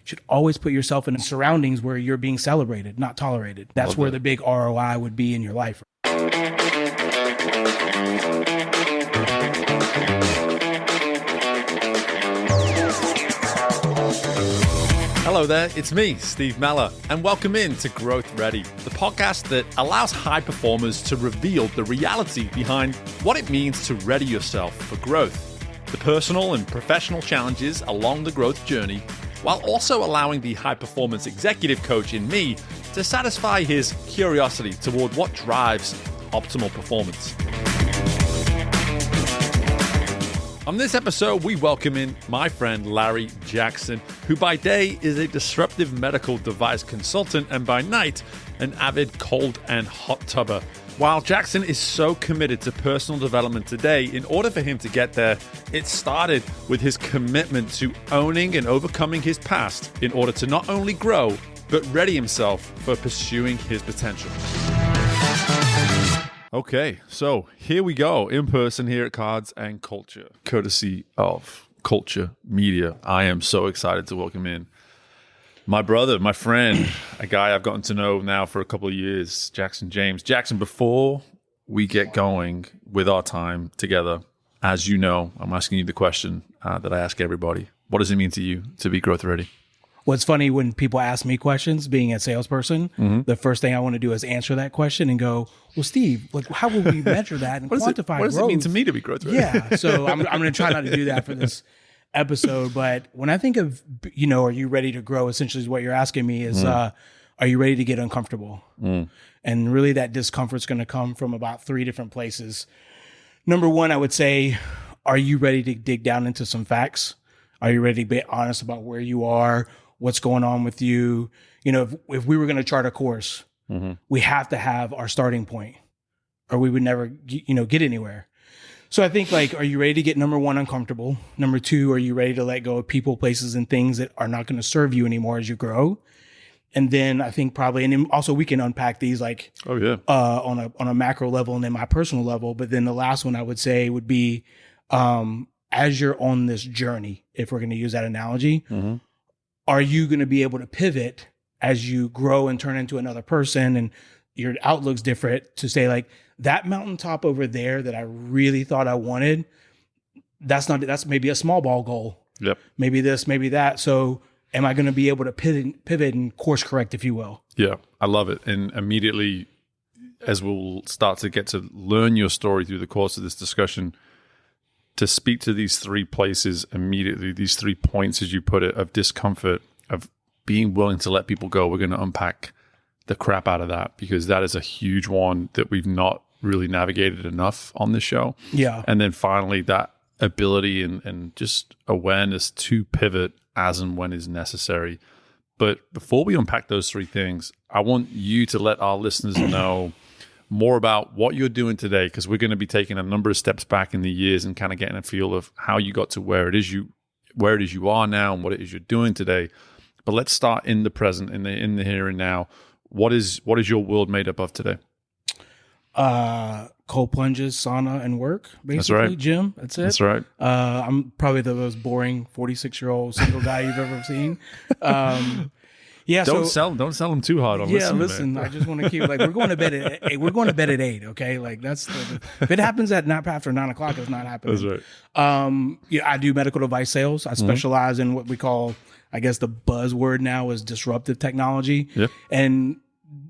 should always put yourself in surroundings where you're being celebrated, not tolerated. That's where the big ROI would be in your life. Hello there, it's me, Steve Meller, and welcome in to Growth Ready, the podcast that allows high performers to reveal the reality behind what it means to ready yourself for growth, the personal and professional challenges along the growth journey, while also allowing the high-performance executive coach in me to satisfy his curiosity toward what drives optimal performance. On this episode, we welcome in my friend Larry Jackson, who by day is a disruptive medical device consultant and by night, an avid cold and hot tubber. While Jackson is so committed to personal development today, in order for him to get there, it started with his commitment to owning and overcoming his past in order to not only grow, but ready himself for pursuing his potential. Okay, so here we go, in person here at Cards and Culture, courtesy of Culture Media. I am so excited to welcome in my brother, my friend, a guy I've gotten to know now for a couple of years, Jackson James. Jackson, before we get going with our time together, as you know, I'm asking you the question that I ask everybody. What does it mean to you to be growth ready? What's funny when people ask me questions, being a salesperson, the first thing I want to do is answer that question and go, well, Steve, like, how will we measure that and quantify growth? What does it mean to me to be growth ready? Yeah, so I'm going to try not to do that for this episode. But when I think of, are you ready to grow? Essentially, is what you're asking me is, are you ready to get uncomfortable? And really that discomfort's going to come from about 3 different places. Number one, I would say, are you ready to dig down into some facts? Are you ready to be honest about where you are? What's going on with you? If we were going to chart a course, we have to have our starting point or we would never, get anywhere. So I think are you ready to get number one, uncomfortable? Number 2, are you ready to let go of people, places, and things that are not going to serve you anymore as you grow? And then I think probably, and then also we can unpack these on a macro level and then my personal level. But then the last one I would say would be, as you're on this journey, if we're going to use that analogy, are you going to be able to pivot as you grow and turn into another person and your outlook's different to say that mountaintop over there that I really thought I wanted, that's maybe a small ball goal. Yep. Maybe this, maybe that. So am I going to be able to pivot and course correct, if you will? Yeah, I love it. And immediately, as we'll start to get to learn your story through the course of this discussion, to speak to these 3 places immediately, these 3 points, as you put it, of discomfort, of being willing to let people go. We're going to unpack the crap out of that because that is a huge one that we've not really navigated enough on this show. Yeah. And then finally, that ability and just awareness to pivot as and when is necessary. But before we unpack those 3 things, I want you to let our listeners know more about what you're doing today, because we're going to be taking a number of steps back in the years and kind of getting a feel of how you got to where it is you are now and what it is you're doing today. But let's start in the present, in the here and now. What is your world made up of today? Cold plunges, sauna, and work. Basically, that's right. Gym. That's it. That's right. I'm probably the most boring 46-year-old single guy you've ever seen. Yeah, don't sell them too hard on listen, I just want to keep we're going to bed at 8. We're going to bed at 8. Okay, that's if it happens at not after 9 o'clock, it's not happening. That's right. I do medical device sales. I specialize in what we call, I guess the buzzword now is disruptive technology. Yep. And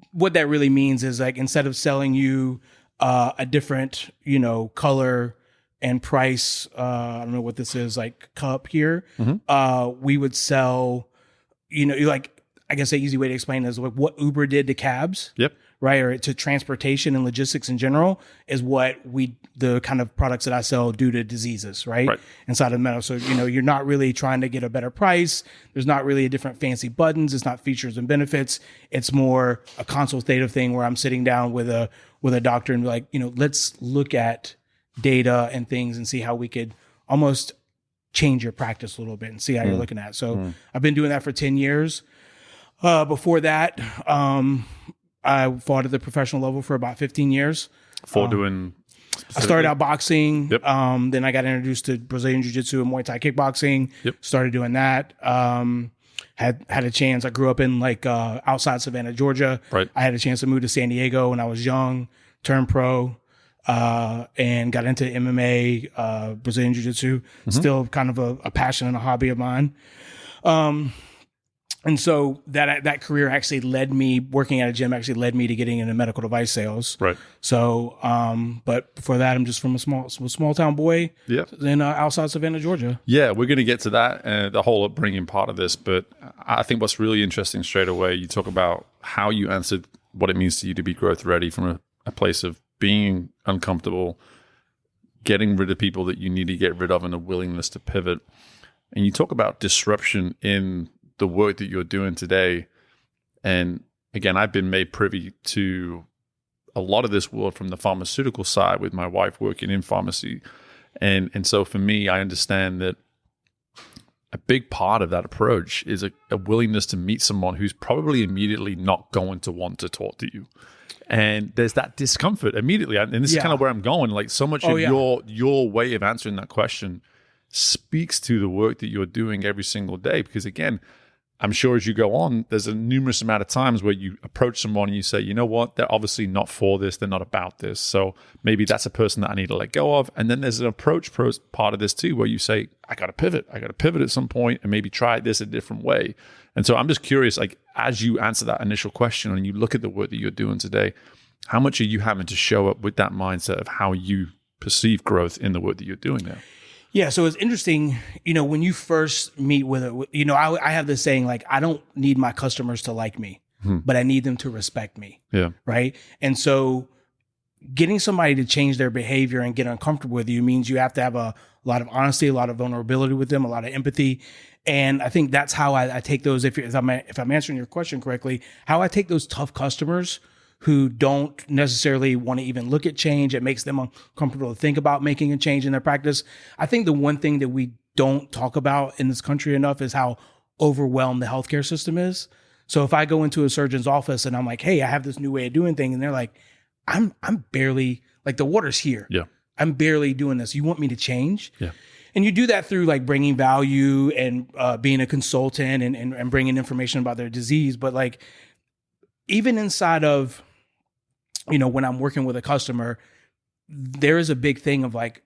what that really means is instead of selling you a different color and price, I don't know what this is, cup here, we would sell, I guess the easy way to explain it is what Uber did to cabs. Yep. Right. Or to transportation and logistics in general is what the kind of products that I sell do to diseases, right? Inside of metal. So, you're not really trying to get a better price. There's not really a different fancy buttons. It's not features and benefits. It's more a consultative thing where I'm sitting down with a doctor and be like, let's look at data and things and see how we could almost change your practice a little bit and see how you're looking at it. So I've been doing that for 10 years. Before that, I fought at the professional level for about 15 years. I started out boxing. Yep. Then I got introduced to Brazilian Jiu-Jitsu and Muay Thai kickboxing. Yep. Started doing that. Had a chance. I grew up in like outside Savannah, Georgia. Right. I had a chance to move to San Diego when I was young, turned pro, and got into MMA, Brazilian Jiu-Jitsu. Still kind of a passion and a hobby of mine. And so that career actually led me, working at a gym actually led me to getting into medical device sales. Right. So, but before that, I'm just from a small town boy. Yeah. In outside Savannah, Georgia. Yeah, we're going to get to that, the whole upbringing part of this. But I think what's really interesting straight away, you talk about how you answered what it means to you to be growth ready from a place of being uncomfortable, getting rid of people that you need to get rid of, and a willingness to pivot. And you talk about disruption in the work that you're doing today. And again, I've been made privy to a lot of this world from the pharmaceutical side with my wife working in pharmacy. And so for me, I understand that a big part of that approach is a willingness to meet someone who's probably immediately not going to want to talk to you. And there's that discomfort immediately. And this is kind of where I'm going. Like so much of your way of answering that question speaks to the work that you're doing every single day. Because again, I'm sure as you go on, there's a numerous amount of times where you approach someone and you say, you know what, they're obviously not for this. They're not about this. So maybe that's a person that I need to let go of. And then there's an approach part of this too, where you say, I got to pivot. I got to pivot at some point and maybe try this a different way. And so I'm just curious, like, as you answer that initial question and you look at the work that you're doing today, how much are you having to show up with that mindset of how you perceive growth in the work that you're doing now? Yeah, so it's interesting, when you first meet with it, I have this saying, like, I don't need my customers to like me, but I need them to respect me. Yeah. Right. And so getting somebody to change their behavior and get uncomfortable with you means you have to have a lot of honesty, a lot of vulnerability with them, a lot of empathy. And I think that's how I take those, if I'm answering your question correctly, how I take those tough customers who don't necessarily want to even look at change. It makes them uncomfortable to think about making a change in their practice. I think the one thing that we don't talk about in this country enough is how overwhelmed the healthcare system is. So if I go into a surgeon's office and I'm like, hey, I have this new way of doing things, and they're like, I'm barely, like, the water's here. Yeah. I'm barely doing this. You want me to change? Yeah. And you do that through like bringing value and being a consultant and bringing information about their disease. But like, even inside of, when I'm working with a customer, there is a big thing of like,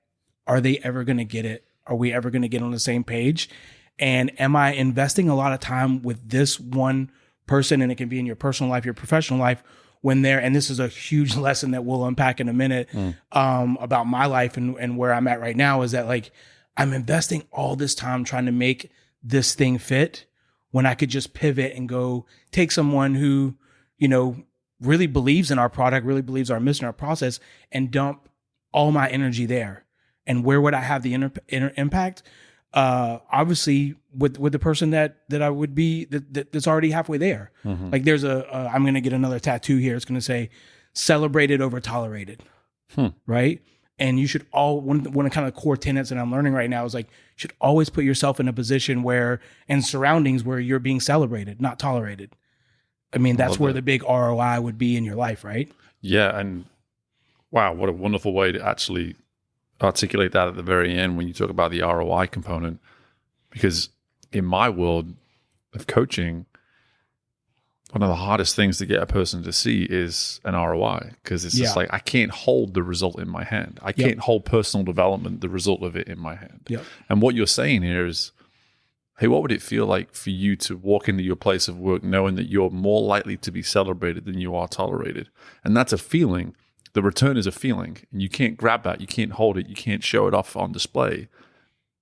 are they ever going to get it? Are we ever going to get on the same page? And am I investing a lot of time with this one person? And it can be in your personal life, your professional life, when they're, and this is a huge lesson that we'll unpack in a minute, about my life and where I'm at right now, is that like, I'm investing all this time trying to make this thing fit when I could just pivot and go take someone who, really believes in our product, really believes our mission, our process, and dump all my energy there. And where would I have the impact? Obviously with the person that I would be, that's already halfway there. Like there's I'm going to get another tattoo here. It's going to say celebrated over tolerated. Right. And you should one of the kind of core tenets that I'm learning right now is like, you should always put yourself in a position and surroundings where you're being celebrated, not tolerated. I mean, that's where the big ROI would be in your life, right? Yeah. And wow, what a wonderful way to actually articulate that at the very end when you talk about the ROI component. Because in my world of coaching, one of the hardest things to get a person to see is an ROI, because it's just like, I can't hold the result in my hand. I can't hold personal development, the result of it in my hand. And what you're saying here is, hey, what would it feel like for you to walk into your place of work knowing that you're more likely to be celebrated than you are tolerated? And that's a feeling. The return is a feeling, and you can't grab that. You can't hold it. You can't show it off on display,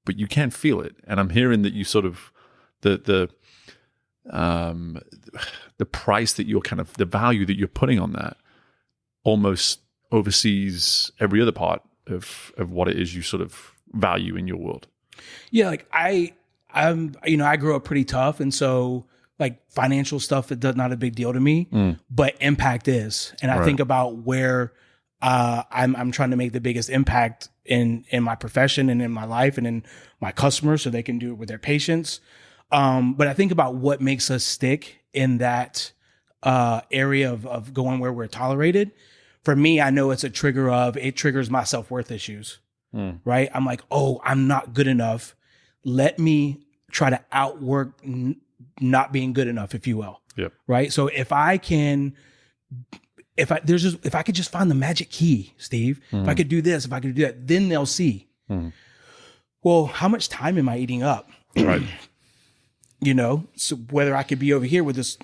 but you can feel it. And I'm hearing that you sort of, the price that you're kind of, the value that you're putting on that almost oversees every other part of what it is you sort of value in your world. Yeah. Like I grew up pretty tough. And so like financial stuff, it does not a big deal to me, but impact is. And I think about where I'm trying to make the biggest impact in my profession and in my life and in my customers so they can do it with their patients. But I think about what makes us stick in that area of going where we're tolerated. For me, I know it triggers my self-worth issues, right? I'm like, oh, I'm not good enough. Let me try to outwork not being good enough, if you will. Yep. Right. So if I could just find the magic key, Steve, if I could do this, if I could do that, then they'll see. Well, how much time am I eating up? Right. So whether I could be over here with this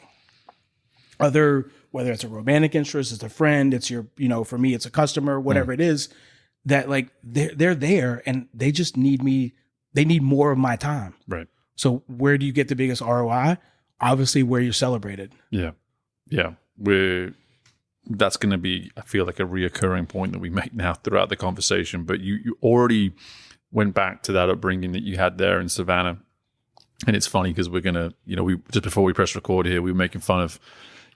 other, whether it's a romantic interest, it's a friend, it's your, for me, it's a customer, whatever it is, that like they're there and they just need me. They need more of my time. Right. So where do you get the biggest ROI? Obviously where you're celebrated. Yeah. Yeah. That's going to be, I feel like, a reoccurring point that we make now throughout the conversation. But you already went back to that upbringing that you had there in Savannah. And it's funny because we're going to, we just before we press record here, we were making fun of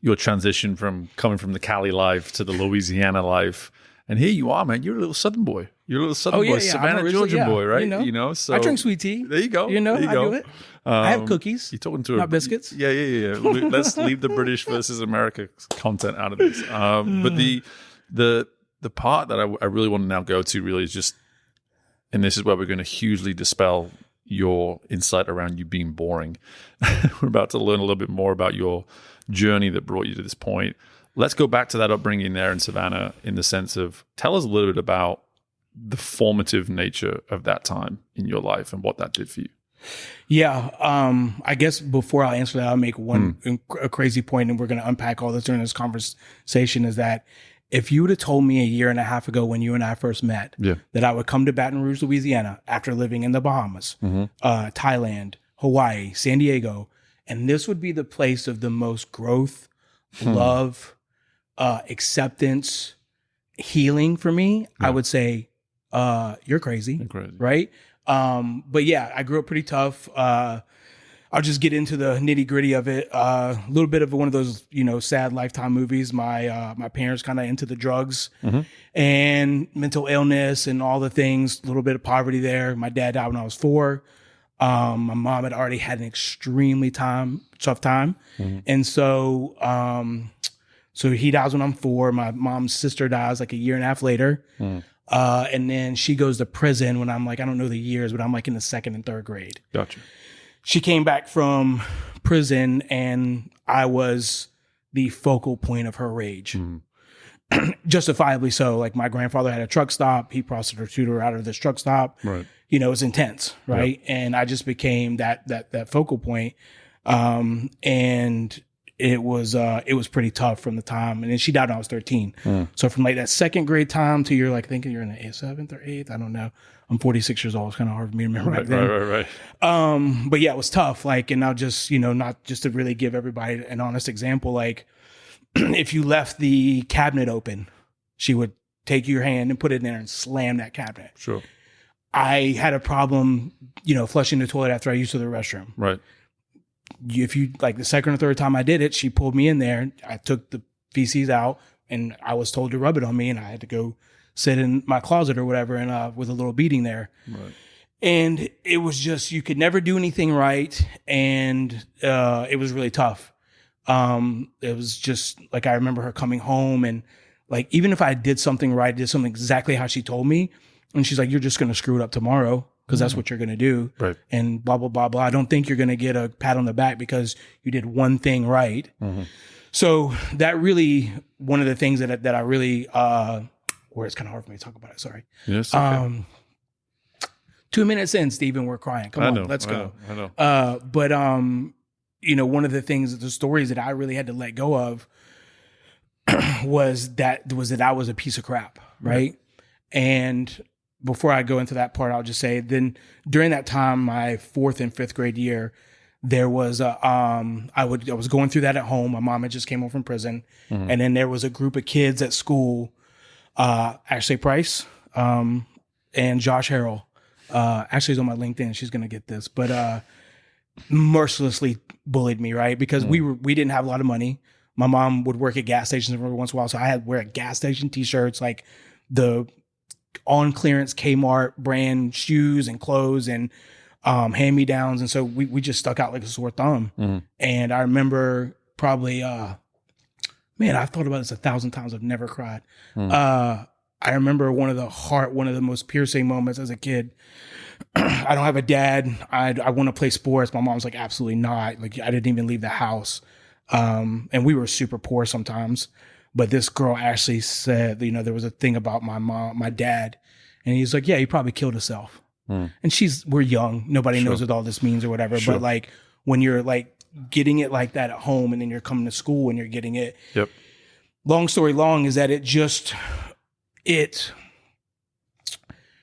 your transition from coming from the Cali life to the Louisiana life. And here you are, man. You're a little Southern boy. You're a little Southern boy, Savannah, Georgia boy, right? So I drink sweet tea. There you go. I do it. I have cookies. You're talking to not biscuits. Yeah. Let's leave the British versus America content out of this. But the part that I really want to now go to really is just, and this is where we're going to hugely dispel your insight around you being boring. We're about to learn a little bit more about your journey that brought you to this point. Let's go back to that upbringing there in Savannah in the sense of, tell us a little bit about the formative nature of that time in your life and what that did for you. Yeah. I guess before I answer that, I'll make a crazy point, and we're going to unpack all this during this conversation, is that if you would have told me a year and a half ago when you and I first met that I would come to Baton Rouge, Louisiana after living in the Bahamas, Thailand, Hawaii, San Diego, and this would be the place of the most growth, love, acceptance, healing for me, I would say, you're crazy. Right? But yeah, I grew up pretty tough. I'll just get into the nitty gritty of it. A little bit of one of those, sad Lifetime movies. My parents kind of into the drugs and mental illness and all the things, a little bit of poverty there. My dad died when I was 4. My mom had already had an extremely tough time. And so, so he dies when I'm 4. My mom's sister dies like a year and a half later. And then she goes to prison when I'm like, I don't know the years, but I'm like in the 2nd and 3rd grade. Gotcha. She came back from prison and I was the focal point of her rage. Justifiably so. Like, my grandfather had a truck stop. He prostituted her out of this truck stop. Right. It was intense. Right. Yep. And I just became that focal point. And it was pretty tough from the time. And then she died when I was 13. So from like that 2nd grade time to you're like thinking you're in the 7th or 8th. I don't know. I'm 46 years old. It's kind of hard for me to remember back then. Right. But yeah, it was tough. Like, and I'll just, not just to really give everybody an honest example, like if you left the cabinet open, she would take your hand and put it in there and slam that cabinet. Sure. I had a problem, flushing the toilet after I used the restroom. Right. If you like the 2nd or 3rd time I did it, she pulled me in there. I took the feces out and I was told to rub it on me, and I had to go sit in my closet or whatever, and with a little beating there. Right. And it was just, you could never do anything right. And it was really tough. It was just like, I remember her coming home and like, even if I did something right, did something exactly how she told me, and she's like, you're just going to screw it up tomorrow because that's what you're going to do. Right. And blah, blah, blah, blah. I don't think you're going to get a pat on the back because you did one thing right. So that really, one of the things that I really, where it's kind of hard for me to talk about it. Sorry. Yes. Okay. 2 minutes in, Stephen, we're crying. Come on, let's go. I know. But one of the things, the stories that I really had to let go of was that I was a piece of crap. Right. And before I go into that part, I'll just say, then during that time, my 4th and 5th grade year, there was I was going through that at home. My mom had just came home from prison, and then there was a group of kids at school. Ashley Price, and Josh Harrell. Ashley's on my LinkedIn. She's going to get this, but, mercilessly bullied me, right? Because we didn't have a lot of money. My mom would work at gas stations every once in a while. So I had to wear gas station t-shirts, like the on clearance Kmart brand shoes and clothes and, hand-me-downs. And so we just stuck out like a sore thumb. And I remember probably, man, I've thought about this 1,000 times. I've never cried. I remember one of the most piercing moments as a kid. I don't have a dad. I want to play sports. My mom's like, absolutely not. Like, I didn't even leave the house. And we were super poor sometimes. But this girl actually said, there was a thing about my dad. And he's like, yeah, he probably killed himself. And we're young. Nobody knows what all this means or whatever. But like, when you're like getting it like that at home and then you're coming to school and you're getting it. Yep. Long story long is that it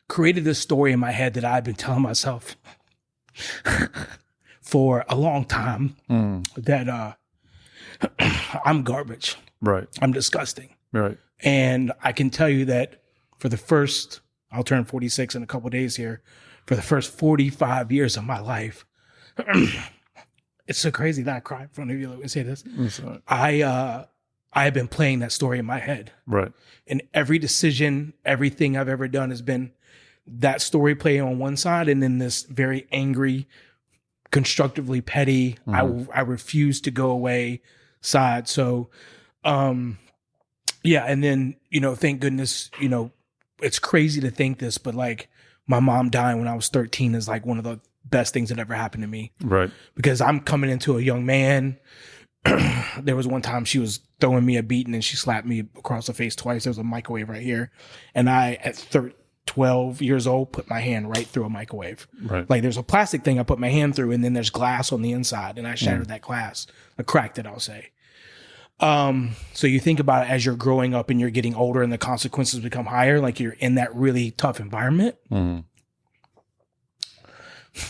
created this story in my head that I've been telling myself for a long time that I'm garbage. Right. I'm disgusting. Right. And I can tell you that I'll turn 46 in a couple of days here. For the first 45 years of my life, it's so crazy that I cry in front of you. Let me say this. I have been playing that story in my head. Right. And every decision, everything I've ever done has been that story playing on one side, and then this very angry, constructively petty, I refuse to go away side. So, yeah. And then, thank goodness, it's crazy to think this, but like my mom dying when I was 13 is like one of the best things that ever happened to me. Right. Because I'm coming into a young man. There was one time she was throwing me a beating and she slapped me across the face twice. There was a microwave right here. And I, at 12 years old, put my hand right through a microwave. Right. Like there's a plastic thing I put my hand through, and then there's glass on the inside, and I shattered that glass. I cracked it, I'll say. So you think about it as you're growing up and you're getting older and the consequences become higher, like you're in that really tough environment.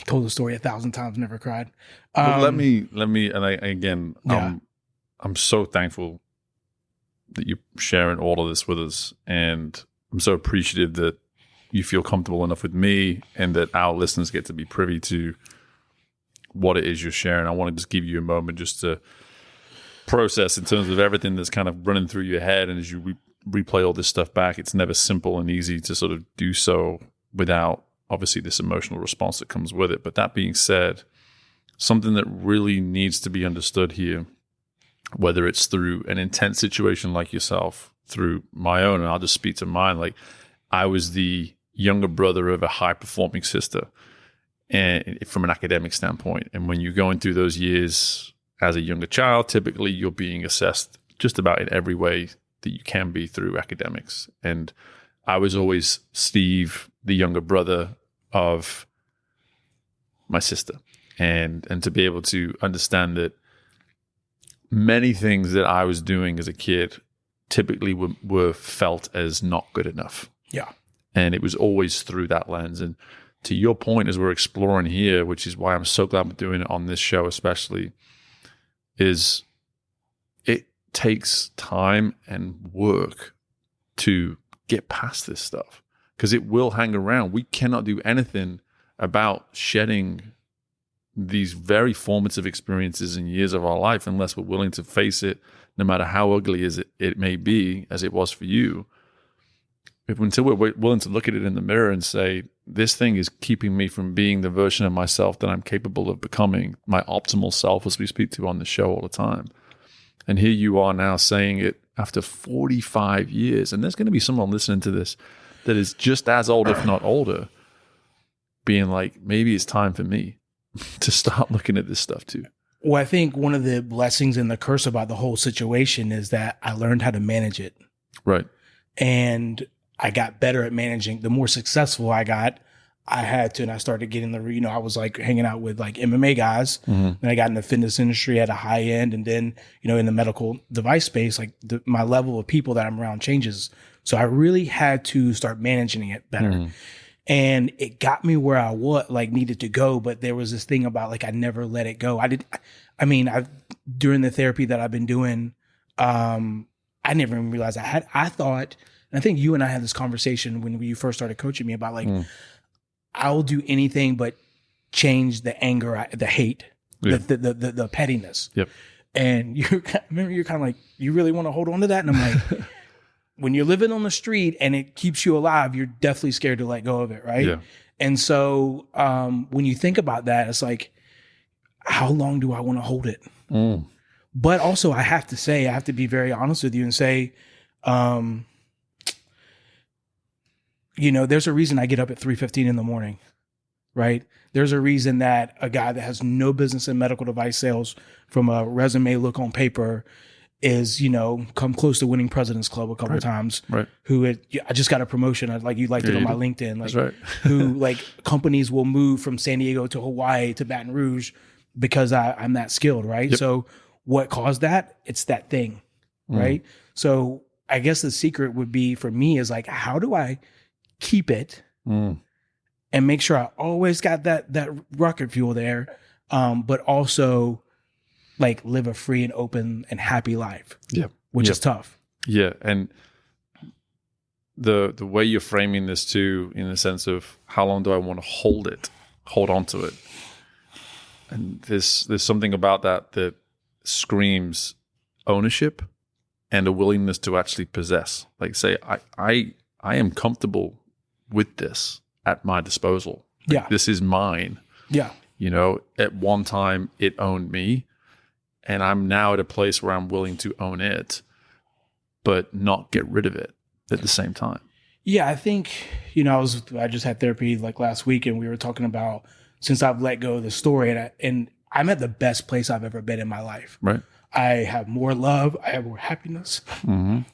Told the story 1,000 times, never cried. Let me, and I'm so thankful that you're sharing all of this with us. And I'm so appreciative that you feel comfortable enough with me and that our listeners get to be privy to what it is you're sharing. I want to just give you a moment just to process in terms of everything that's kind of running through your head. And as you replay all this stuff back, it's never simple and easy to sort of do so without obviously this emotional response that comes with it. But that being said, something that really needs to be understood here, whether it's through an intense situation like yourself, through my own, and I'll just speak to mine, like I was the younger brother of a high-performing sister, and from an academic standpoint. And when you're going through those years as a younger child, typically you're being assessed just about in every way that you can be through academics. And I was always Steve, the younger brother of my sister. And to be able to understand that many things that I was doing as a kid typically were felt as not good enough. Yeah. And it was always through that lens. And to your point, as we're exploring here, which is why I'm so glad we're doing it on this show especially, is it takes time and work to get past this stuff because it will hang around. We cannot do anything about shedding these very formative experiences in years of our life unless we're willing to face it, no matter how ugly as it may be, as it was for you. Until we're willing to look at it in the mirror and say, this thing is keeping me from being the version of myself that I'm capable of becoming, my optimal self, as we speak to on the show all the time. And here you are now saying it after 45 years. And there's going to be someone listening to this that is just as old, if not older, being like, maybe it's time for me to start looking at this stuff too. Well, I think one of the blessings and the curse about the whole situation is that I learned how to manage it. Right. And I got better at managing. The more successful I got, I had to, and I started getting I was like hanging out with like MMA guys. And I got in the fitness industry at a high end. And then, in the medical device space, like my level of people that I'm around changes. So I really had to start managing it better. And it got me where I needed to go. But there was this thing about like, I never let it go. During the therapy that I've been doing, I never even realized I thought, and I think you and I had this conversation when you first started coaching me about like, I'll do anything but change the anger, the hate, the pettiness. Yep. And you're kind of like, you really want to hold on to that? And I'm like, when you're living on the street and it keeps you alive, you're definitely scared to let go of it. Right. Yeah. And so when you think about that, it's like, how long do I want to hold it? But also I have to be very honest with you and say, there's a reason I get up at 3:15 in the morning, right? There's a reason that a guy that has no business in medical device sales from a resume look on paper is, come close to winning President's Club a couple times. Right. I just got a promotion. You liked it on my LinkedIn. That's right. Who companies will move from San Diego to Hawaii to Baton Rouge because I'm that skilled, right? Yep. So what caused that? It's that thing, right? So I guess the secret would be for me is how do I keep it and make sure I always got that rocket fuel there, but also live a free and open and happy life. Yeah. Which is tough. Yeah. And the way you're framing this too, in the sense of how long do I want to hold on to it? And there's something about that screams ownership and a willingness to actually possess. Say, I am comfortable with this at my disposal. This is mine. Yeah. At one time it owned me, and I'm now at a place where I'm willing to own it, but not get rid of it at the same time. Yeah, I think, I just had therapy last week, and we were talking about since I've let go of the story, and I'm at the best place I've ever been in my life. Right. I have more love. I have more happiness. And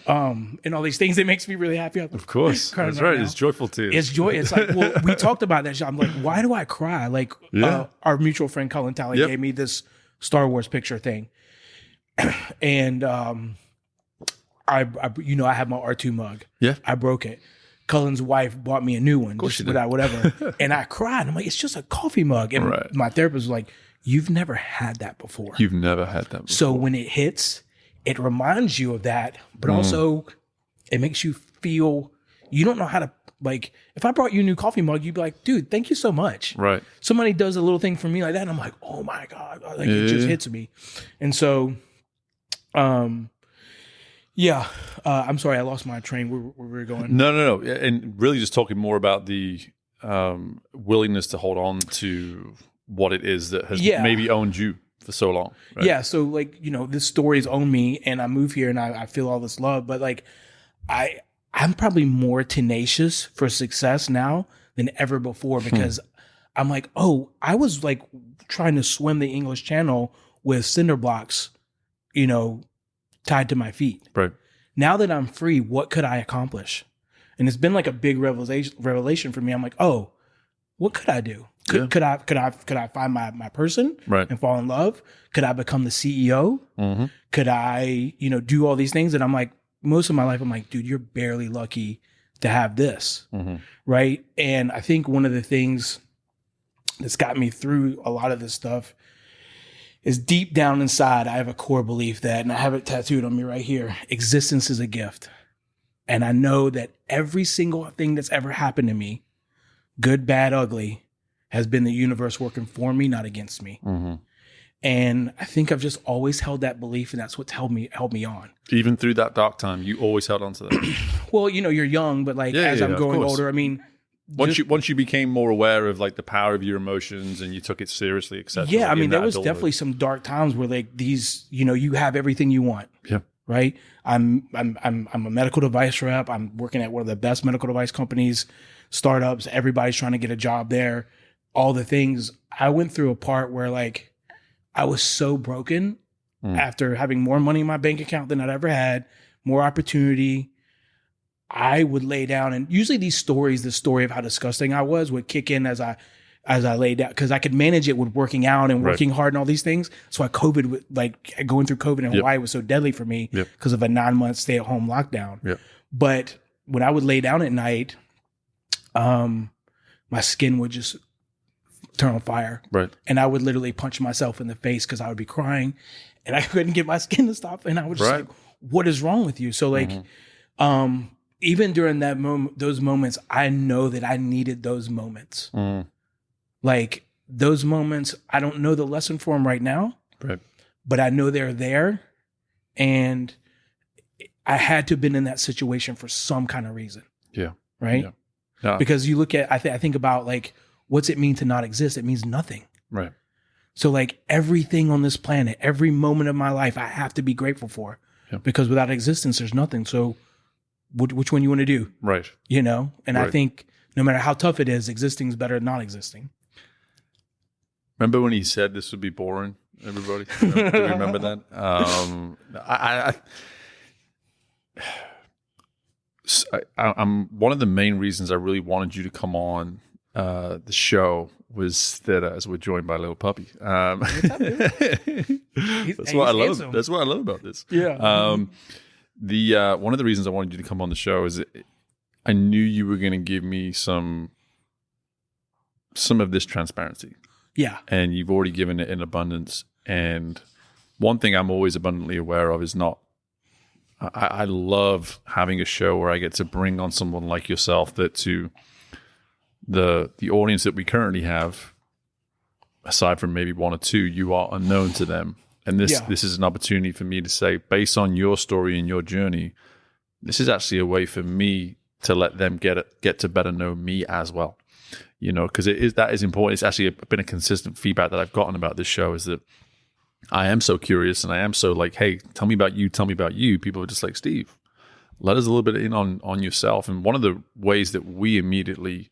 all these things that makes me really happy. Of course. That's right. It's joyful tears. It's joy. It's we talked about that. I'm why do I cry? Our mutual friend Colin Talley gave me this Star Wars picture thing. And I have my R2 mug. Yeah. I broke it. Cullen's wife bought me a new one, just without whatever. And I cried. I'm it's just a coffee mug. And my therapist was you've never had that before. You've never had that before. So when it hits, it reminds you of that, but also it makes you feel, you don't know how to, if I brought you a new coffee mug, you'd be dude, thank you so much. Right. Somebody does a little thing for me like that, and I'm oh my God, it just hits me. And so, I'm sorry, I lost my train where we were going. No. And really just talking more about the willingness to hold on to what it is that has maybe owned you for so long. Right? Yeah. So this story's owned me, and I move here and I feel all this love, but I'm probably more tenacious for success now than ever before, because I'm I was trying to swim the English Channel with cinder blocks, tied to my feet. Right. Now that I'm free, what could I accomplish? And it's been a big revelation for me. I'm what could I do? Could I find my person and fall in love? Could I become the CEO? Mm-hmm. Could I, do all these things? And I'm most of my life, I'm dude, you're barely lucky to have this. Mm-hmm. Right. And I think one of the things that's got me through a lot of this stuff is deep down inside, I have a core belief that, and I have it tattooed on me right here, existence is a gift. And I know that every single thing that's ever happened to me, good, bad, ugly, has been the universe working for me, not against me. Mm-hmm. And I think I've just always held that belief, and that's what's held me on. Even through that dark time, you always held on to that. Well, you're young, but as I'm growing older, once you became more aware of the power of your emotions and you took it seriously, etc. Yeah, there was definitely some dark times where these, you have everything you want. Yeah. Right. I'm a medical device rep. I'm working at one of the best medical device companies, startups. Everybody's trying to get a job there. All the things. I went through a part where I was so broken after having more money in my bank account than I'd ever had, more opportunity. I would lay down, and usually the story of how disgusting I was would kick in as I laid down, because I could manage it with working out and working hard and all these things. So going through COVID in Hawaii was so deadly for me because of a 9-month stay-at-home lockdown. Yep. But when I would lay down at night, my skin would just turn on fire. Right. And I would literally punch myself in the face because I would be crying and I couldn't get my skin to stop. And I was just what is wrong with you? So even during that those moments, I know that I needed those moments. Those moments, I don't know the lesson for them right now, but I know they're there. And I had to have been in that situation for some kind of reason. Yeah. Right. Yeah. Because you look at, I think about what's it mean to not exist? It means nothing. Right. So everything on this planet, every moment of my life, I have to be grateful for, because without existence, there's nothing. So which one you want to do, Right. you know? And I Right. think no matter how tough it is, existing is better than not existing. Remember when he said this would be boring, everybody? Do you remember that? I'm one of the main reasons I really wanted you to come on the show was that as we're joined by a little puppy. That's what I love. handsome. That's what I love about this. Yeah. The one of the reasons I wanted you to come on the show is that I knew you were going to give me some of this transparency. Yeah. And you've already given it in abundance. And one thing I'm always abundantly aware of is I love having a show where I get to bring on someone like yourself that to the audience that we currently have, aside from maybe one or two, you are unknown to them. And this is an opportunity for me to say, based on your story and your journey, this is actually a way for me to let them get to better know me as well. You know, because that is important. It's actually been a consistent feedback that I've gotten about this show is that I am so curious and I am so like, hey, tell me about you. People are just like, Steve, let us a little bit in on yourself. And one of the ways that we immediately,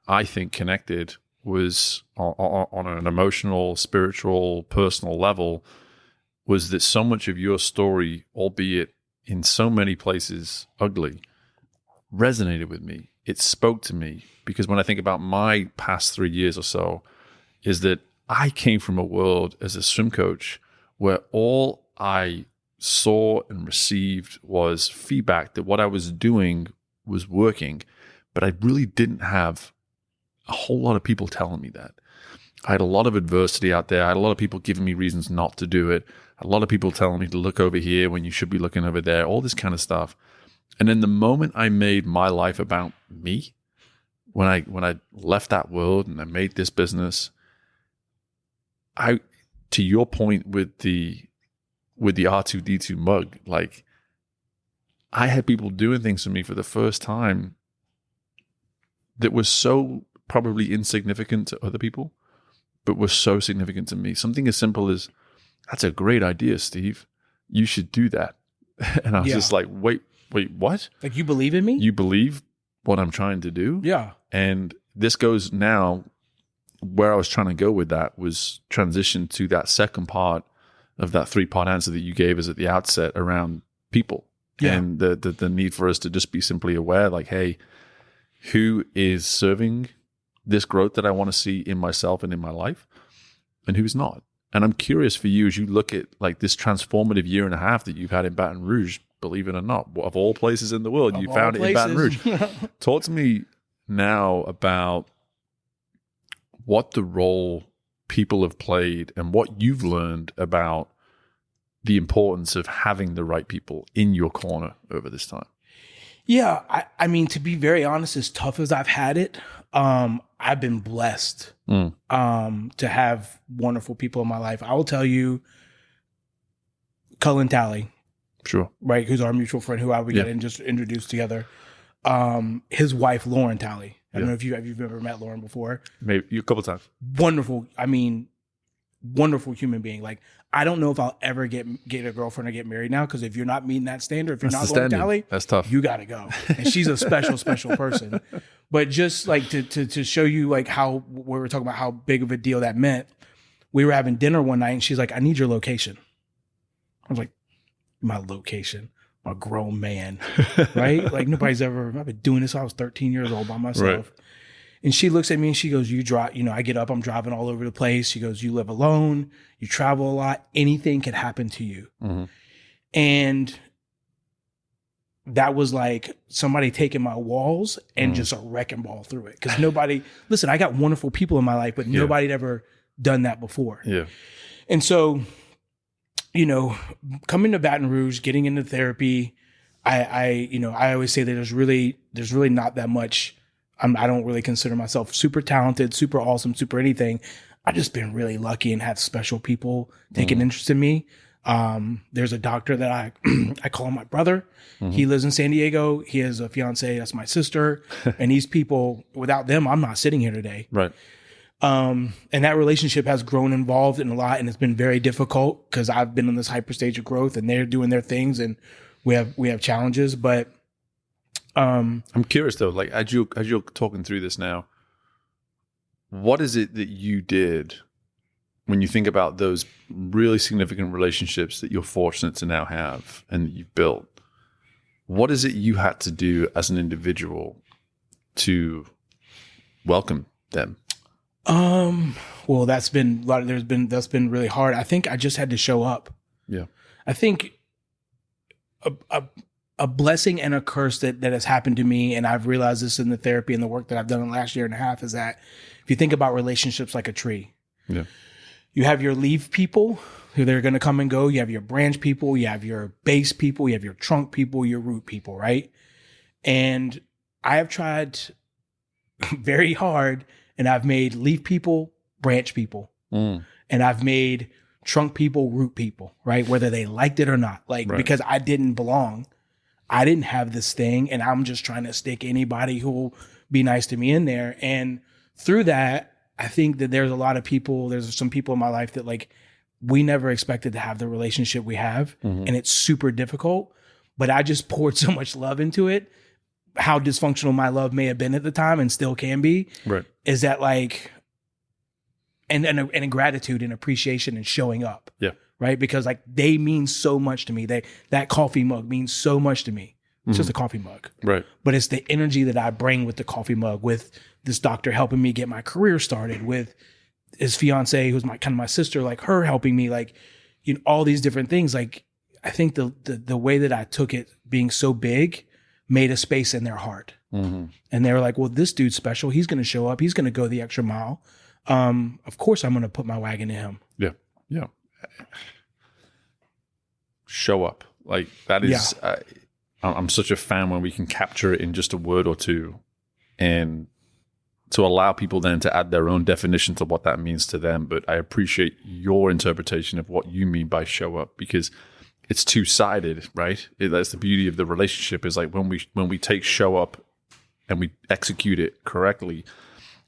I think, connected was on an emotional, spiritual, personal level, was that so much of your story, albeit in so many places ugly, resonated with me. It spoke to me because when I think about my past 3 years or so, is that I came from a world as a swim coach where all I saw and received was feedback that what I was doing was working, but I really didn't have a whole lot of people telling me that. I had a lot of adversity out there. I had a lot of people giving me reasons not to do it. A lot of people telling me to look over here when you should be looking over there, all this kind of stuff. And then the moment I made my life about me, when I left that world and I made this business, to your point with the R2D2 mug, like I had people doing things for me for the first time that was so probably insignificant to other people, but was so significant to me. Something as simple as, that's a great idea, Steve. You should do that. And I was just like, wait, what? Like, you believe in me? You believe what I'm trying to do? Yeah. And this goes now, where I was trying to go with that was transition to that second part of that 3-part answer that you gave us at the outset around people. Yeah. And the need for us to just be simply aware, like, hey, who is serving this growth that I want to see in myself and in my life, and who's not? And I'm curious for you as you look at like this transformative year and a half that you've had in Baton Rouge, believe it or not, of all places in the world, you found it in Baton Rouge. Talk to me now about what the role people have played and what you've learned about the importance of having the right people in your corner over this time. Yeah. I mean, to be very honest, as tough as I've had it, I've been blessed to have wonderful people in my life. I will tell you, Cullen Talley, sure, right, who's our mutual friend, who we got just introduced together. His wife, Lauren Talley. I don't know if you've ever met Lauren before. Maybe a couple times. Wonderful. I mean, wonderful human being. Like, I don't know if I'll ever get a girlfriend or get married now, because if you're not meeting that standard, if you're not Lauren Talley, that's tough. You got to go. And she's a special person. But just like to show you like how we were talking about how big of a deal that meant, we were having dinner one night and she's like, I need your location. I was like, my location? I'm a grown man, right? Like I've been doing this since I was 13 years old by myself. Right. And she looks at me and she goes, you drive, I get up, I'm driving all over the place. She goes, you live alone, you travel a lot, anything could happen to you. Mm-hmm. And that was like somebody taking my walls and just a wrecking ball through it. Because listen, I got wonderful people in my life, but nobody had ever done that before. Yeah. And so, coming to Baton Rouge, getting into therapy, I always say that there's really not that much. I don't really consider myself super talented, super awesome, super anything. I've just been really lucky and have special people take an interest in me. There's a doctor that I call my brother. Mm-hmm. He lives in San Diego. He has a fiance. That's my sister. And these people, without them, I'm not sitting here today. Right. And that relationship has grown involved in a lot, and it's been very difficult because I've been on this hyper stage of growth and they're doing their things and we have challenges. But I'm curious though, like as you're talking through this now, what is it that you did when you think about those really significant relationships that you're fortunate to now have and that you've built? What is it you had to do as an individual to welcome them? Well, that's been really hard. I think I just had to show up. Yeah. I think a blessing and a curse that has happened to me, and I've realized this in the therapy and the work that I've done in the last year and a half, is that if you think about relationships like a tree, yeah, you have your leaf people who they're going to come and go. You have your branch people, you have your base people, you have your trunk people, your root people, right? And I have tried very hard, and I've made leaf people, branch people, and I've made trunk people, root people, right? Whether they liked it or not, like, right. Because I didn't belong. I didn't have this thing, and I'm just trying to stick anybody who will be nice to me in there. And through that, I think that there's some people in my life that, like, we never expected to have the relationship we have, and it's super difficult, but I just poured so much love into it. How dysfunctional my love may have been at the time and still can be, right? Is that like, and gratitude and appreciation and showing up. Yeah. Right. Because like they mean so much to me. That coffee mug means so much to me. It's just a coffee mug. Right. But it's the energy that I bring with the coffee mug, with this doctor helping me get my career started, with his fiance, who's my sister, like her helping me, like, you know, all these different things. Like, I think the way that I took it being so big made a space in their heart. And they were like, well, this dude's special. He's going to show up. He's going to go the extra mile. Of course I'm going to put my wagon in him. Yeah. Yeah. Show up. Like that is, I'm such a fan when we can capture it in just a word or two, and to allow people then to add their own definition to what that means to them. But I appreciate your interpretation of what you mean by show up, because it's two-sided, right? That's the beauty of the relationship, is like when we take show up and we execute it correctly,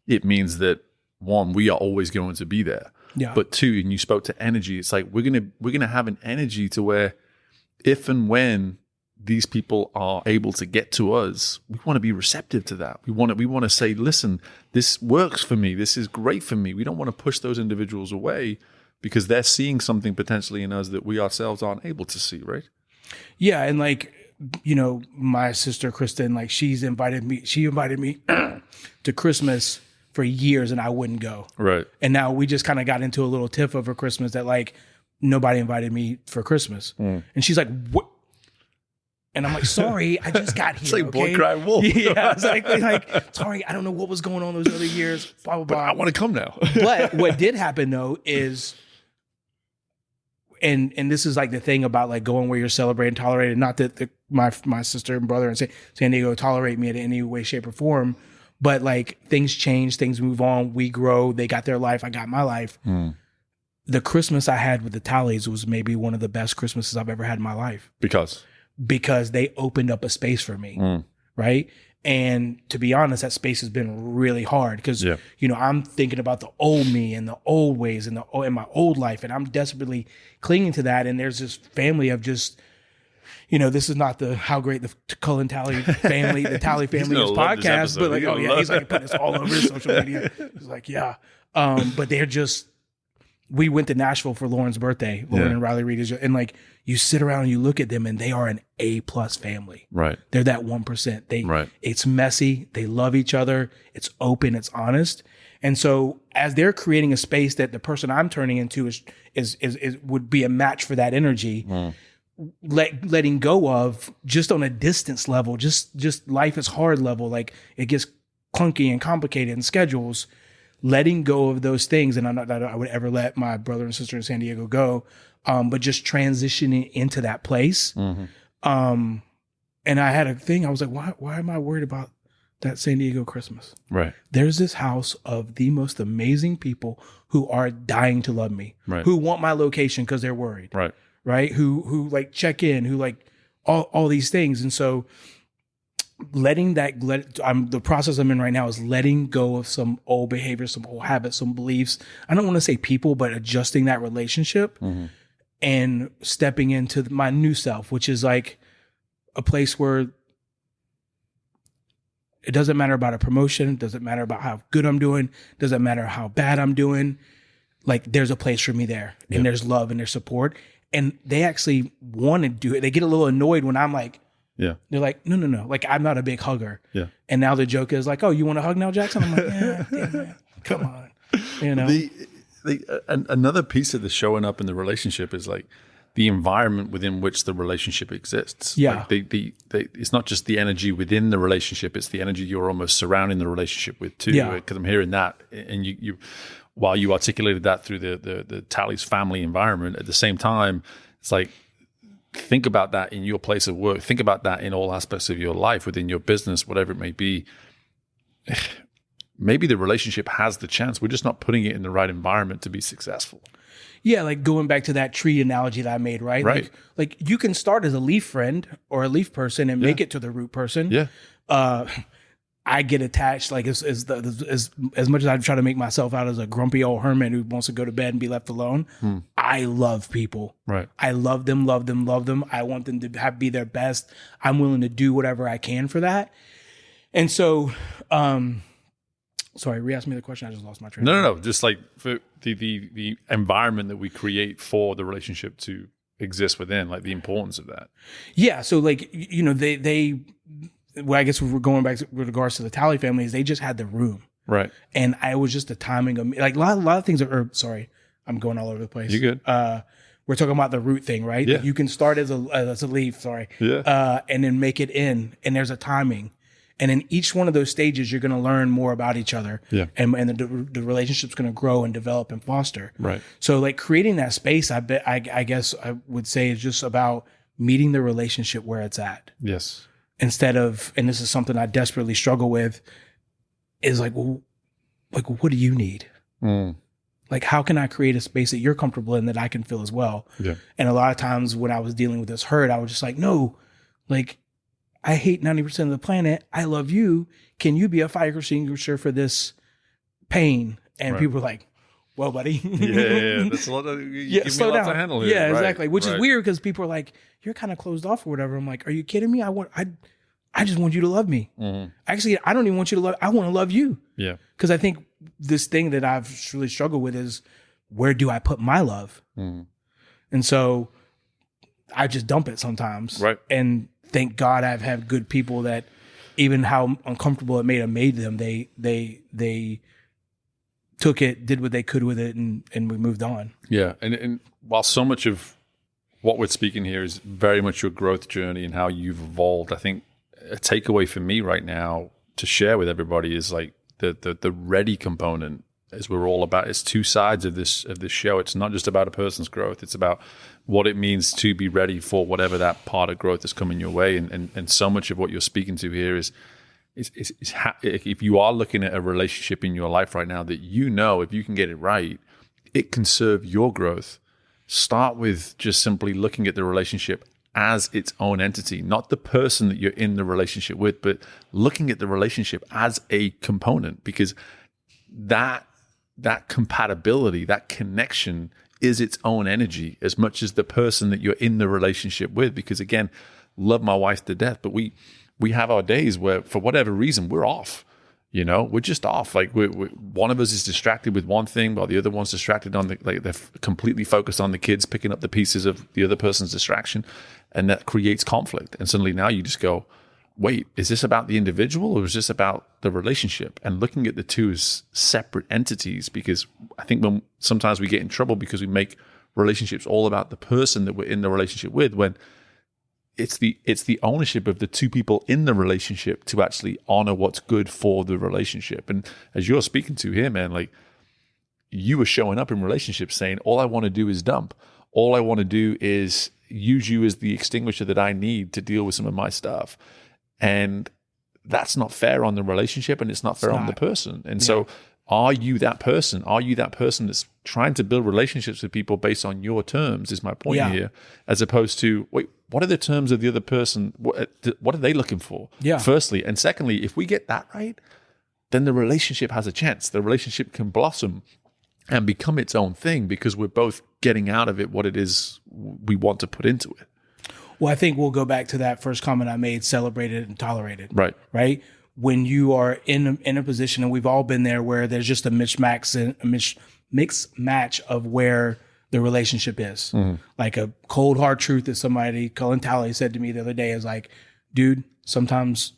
it means that, one, we are always going to be there. Yeah. But two, and you spoke to energy, it's like we're gonna have an energy to where if and when these people are able to get to us, we want to be receptive to that. We want to say, listen, this works for me. This is great for me. We don't want to push those individuals away because they're seeing something potentially in us that we ourselves aren't able to see, right? Yeah, and like, you know, my sister Kristen, like she invited me to Christmas for years and I wouldn't go. Right. And now we just kind of got into a little tiff over Christmas that like nobody invited me for Christmas. And she's like, what? And I'm like, sorry, I just got here. It's like boy cry wolf. Yeah, exactly. Like, sorry, I don't know what was going on those other years. Blah, blah, blah. But I want to come now. But what did happen though is, and this is like the thing about like going where you're celebrated and tolerated. Not that my sister and brother in San Diego tolerate me in any way, shape, or form, but like things change, things move on, we grow. They got their life, I got my life. The Christmas I had with the Tallies was maybe one of the best Christmases I've ever had in my life. Because they opened up a space for me, right? And to be honest, that space has been really hard because, you know, I'm thinking about the old me and the old ways and my old life, and I'm desperately clinging to that. And there's this family of just, you know, this is not the How Great the Cullen Talley Family, the Talley Family is podcast, but like, oh yeah, he's like putting this all over his social media. He's like, yeah. But they're just, we went to Nashville for Lauren's birthday, Lauren and Riley Reed, and like you sit around and you look at them and they are an A+ family. Right. They're that 1%. It's messy. They love each other. It's open. It's honest. And so as they're creating a space that the person I'm turning into is would be a match for that energy, letting go of just on a distance level, just life is hard level. Like it gets clunky and complicated and schedules. Letting go of those things, and I'm not that I would ever let my brother and sister in San Diego go, but just transitioning into that place. And I had a thing, I was like, why am I worried about that San Diego Christmas? Right. There's this house of the most amazing people who are dying to love me, who want my location because they're worried, right? Who like check in, who like all these things. And so the process I'm in right now is letting go of some old behaviors, some old habits, some beliefs. I don't want to say people, but adjusting that relationship and stepping into my new self, which is like a place where It doesn't matter about a promotion. It doesn't matter about how good I'm doing. It doesn't matter how bad I'm doing. Like, there's a place for me there, and there's love and there's support. And they actually want to do it. They get a little annoyed when I'm like, they're like, no. Like, I'm not a big hugger. Yeah. And now the joke is like, oh, you want to hug now, Jackson? I'm like, yeah, damn it. Come on. You know, another piece of the showing up in the relationship is like the environment within which the relationship exists. Yeah. Like it's not just the energy within the relationship, it's the energy you're almost surrounding the relationship with too. Yeah. Because I'm hearing that, and you while you articulated that through the Tally's family environment, at the same time, it's like, think about that in your place of work. Think about that in all aspects of your life, within your business, whatever it may be. Maybe the relationship has the chance. We're just not putting it in the right environment to be successful. Yeah, like going back to that tree analogy that I made, right? Right. Like you can start as a leaf friend or a leaf person and make it to the root person. Yeah. I get attached, like as much as I try to make myself out as a grumpy old hermit who wants to go to bed and be left alone. I love people. Right. I love them. I want them to be their best. I'm willing to do whatever I can for that. And so, sorry, re-ask me the question. I just lost my train. No. Just like for the environment that we create for the relationship to exist within, like the importance of that. Yeah. So like, you know, well, I guess we're going back with regards to the Tally families, they just had the room. Right. And I was just the timing of, like, a lot of things sorry, I'm going all over the place. You're good. We're talking about the root thing, right? Yeah. You can start as a leaf, sorry. Yeah. And then make it in, and there's a timing. And in each one of those stages, you're going to learn more about each other. Yeah. And the relationship's going to grow and develop and foster. Right. So like creating that space, I guess I would say is just about meeting the relationship where it's at. Yes. Instead of, and this is something I desperately struggle with, is like, well, like, what do you need? Like, how can I create a space that you're comfortable in that I can feel as well? Yeah. And a lot of times when I was dealing with this hurt, I was just like, no, like, I hate 90% of the planet. I love you. Can you be a fire extinguisher for this pain? And people were like, well, buddy. Yeah. That's a lot of, slow down. To handle here. Yeah, exactly. Which is weird because people are like, you're kind of closed off or whatever. I'm like, are you kidding me? I just want you to love me. Actually, I don't even want you to love, I want to love you. Yeah. Because I think this thing that I've really struggled with is, where do I put my love? And so I just dump it sometimes. Right. And thank God I've had good people that, even how uncomfortable it may have made them, they took it, did what they could with it, and we moved on. Yeah. And while so much of what we're speaking here is very much your growth journey and how you've evolved, I think a takeaway for me right now to share with everybody is like the ready component, as we're all about. It's two sides of this show. It's not just about a person's growth. It's about what it means to be ready for whatever that part of growth is coming your way. And so much of what you're speaking to here is if you are looking at a relationship in your life right now that you know, if you can get it right, it can serve your growth. Start with just simply looking at the relationship as its own entity, not the person that you're in the relationship with, but looking at the relationship as a component, because that compatibility, that connection is its own energy as much as the person that you're in the relationship with. Because again, love my wife to death, but we have our days where for whatever reason we're off. You know, we're just off. Like we one of us is distracted with one thing while the other one's distracted on they're completely focused on the kids, picking up the pieces of the other person's distraction. And that creates conflict. And suddenly now you just go, wait, is this about the individual or is this about the relationship? And looking at the two as separate entities, because I think sometimes we get in trouble because we make relationships all about the person that we're in the relationship with, when it's the ownership of the two people in the relationship to actually honor what's good for the relationship. And as you're speaking to here, man, like you were showing up in relationships saying, all I want to do is dump. All I want to do is use you as the extinguisher that I need to deal with some of my stuff. And that's not fair on the relationship, and it's not fair on the person. And so are you that person? Are you that person that's trying to build relationships with people based on your terms, is my point here, as opposed to, wait, what are the terms of the other person? What are they looking for? Firstly. And secondly, if we get that right, then the relationship has a chance. The relationship can blossom and become its own thing because we're both getting out of it what it is we want to put into it. Well, I think we'll go back to that first comment I made, celebrated and tolerated. Right. Right? when you are in a position, and we've all been there, where there's just a mixed match of where the relationship is. Like a cold hard truth that somebody, Cullen Talley, said to me the other day is like, dude, sometimes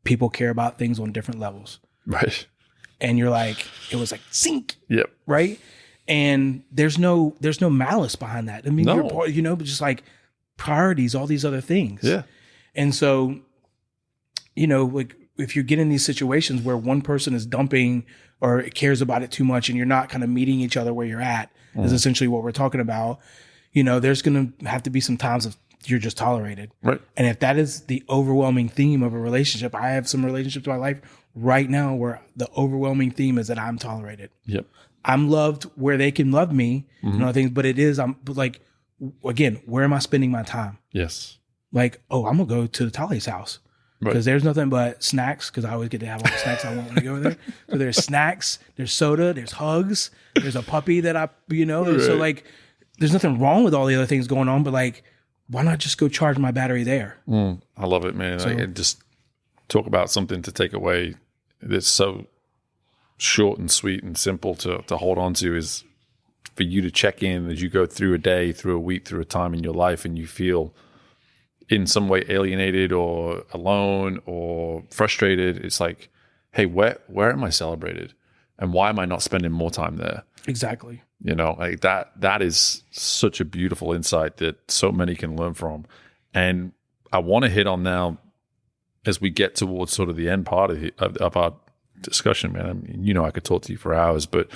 people care about things on different levels. Right. And you're like, it was like sink. Yep. Right. And there's no malice behind that. I mean, No. you're, but just like priorities, all these other things. Yeah. And so, like if you get in these situations where one person is dumping or cares about it too much and you're not kind of meeting each other where you're at, is essentially what we're talking about. There's going to have to be some times of you're just tolerated. Right. And if that is the overwhelming theme of a relationship, I have some relationships in my life right now where the overwhelming theme is that I'm tolerated. Yep. I'm loved where they can love me and other things, but I'm like, again, where am I spending my time? Yes. Like, I'm going to go to the Tolly's house because there's nothing but snacks, because I always get to have all the snacks I want when I go there. So there's snacks, there's soda, there's hugs, there's a puppy that so like, there's nothing wrong with all the other things going on, but like, why not just go charge my battery there? I love it, man. So, just talk about something to take away that's so short and sweet and simple to hold on to, is for you to check in as you go through a day, through a week, through a time in your life, and you feel in some way alienated or alone or frustrated. It's like, hey, where am I celebrated? And why am I not spending more time there? Exactly. Like that is such a beautiful insight that so many can learn from. And I want to hit on now, as we get towards sort of the end part of our discussion, man. I mean, I could talk to you for hours, but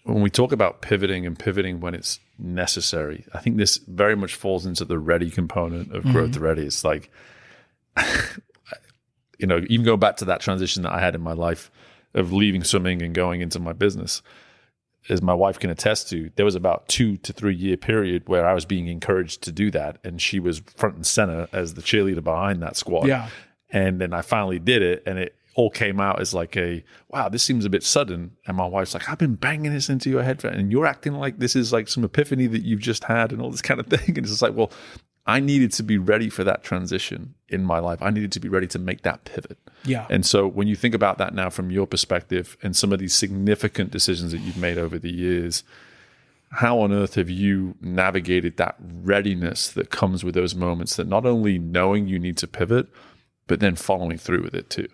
when we talk about pivoting when it's necessary, I think this very much falls into the ready component of growth ready. It's like, even go back to that transition that I had in my life of leaving swimming and going into my business. As my wife can attest to, there was about 2 to 3 year period where I was being encouraged to do that. And she was front and center as the cheerleader behind that squad. Yeah. And then I finally did it, and it all came out as like wow, this seems a bit sudden. And my wife's like, I've been banging this into your head, and you're acting like this is like some epiphany that you've just had and all this kind of thing. And it's just like, well, I needed to be ready for that transition in my life. I needed to be ready to make that pivot. Yeah. And so when you think about that now from your perspective and some of these significant decisions that you've made over the years, how on earth have you navigated that readiness that comes with those moments, that not only knowing you need to pivot, but then following through with it too?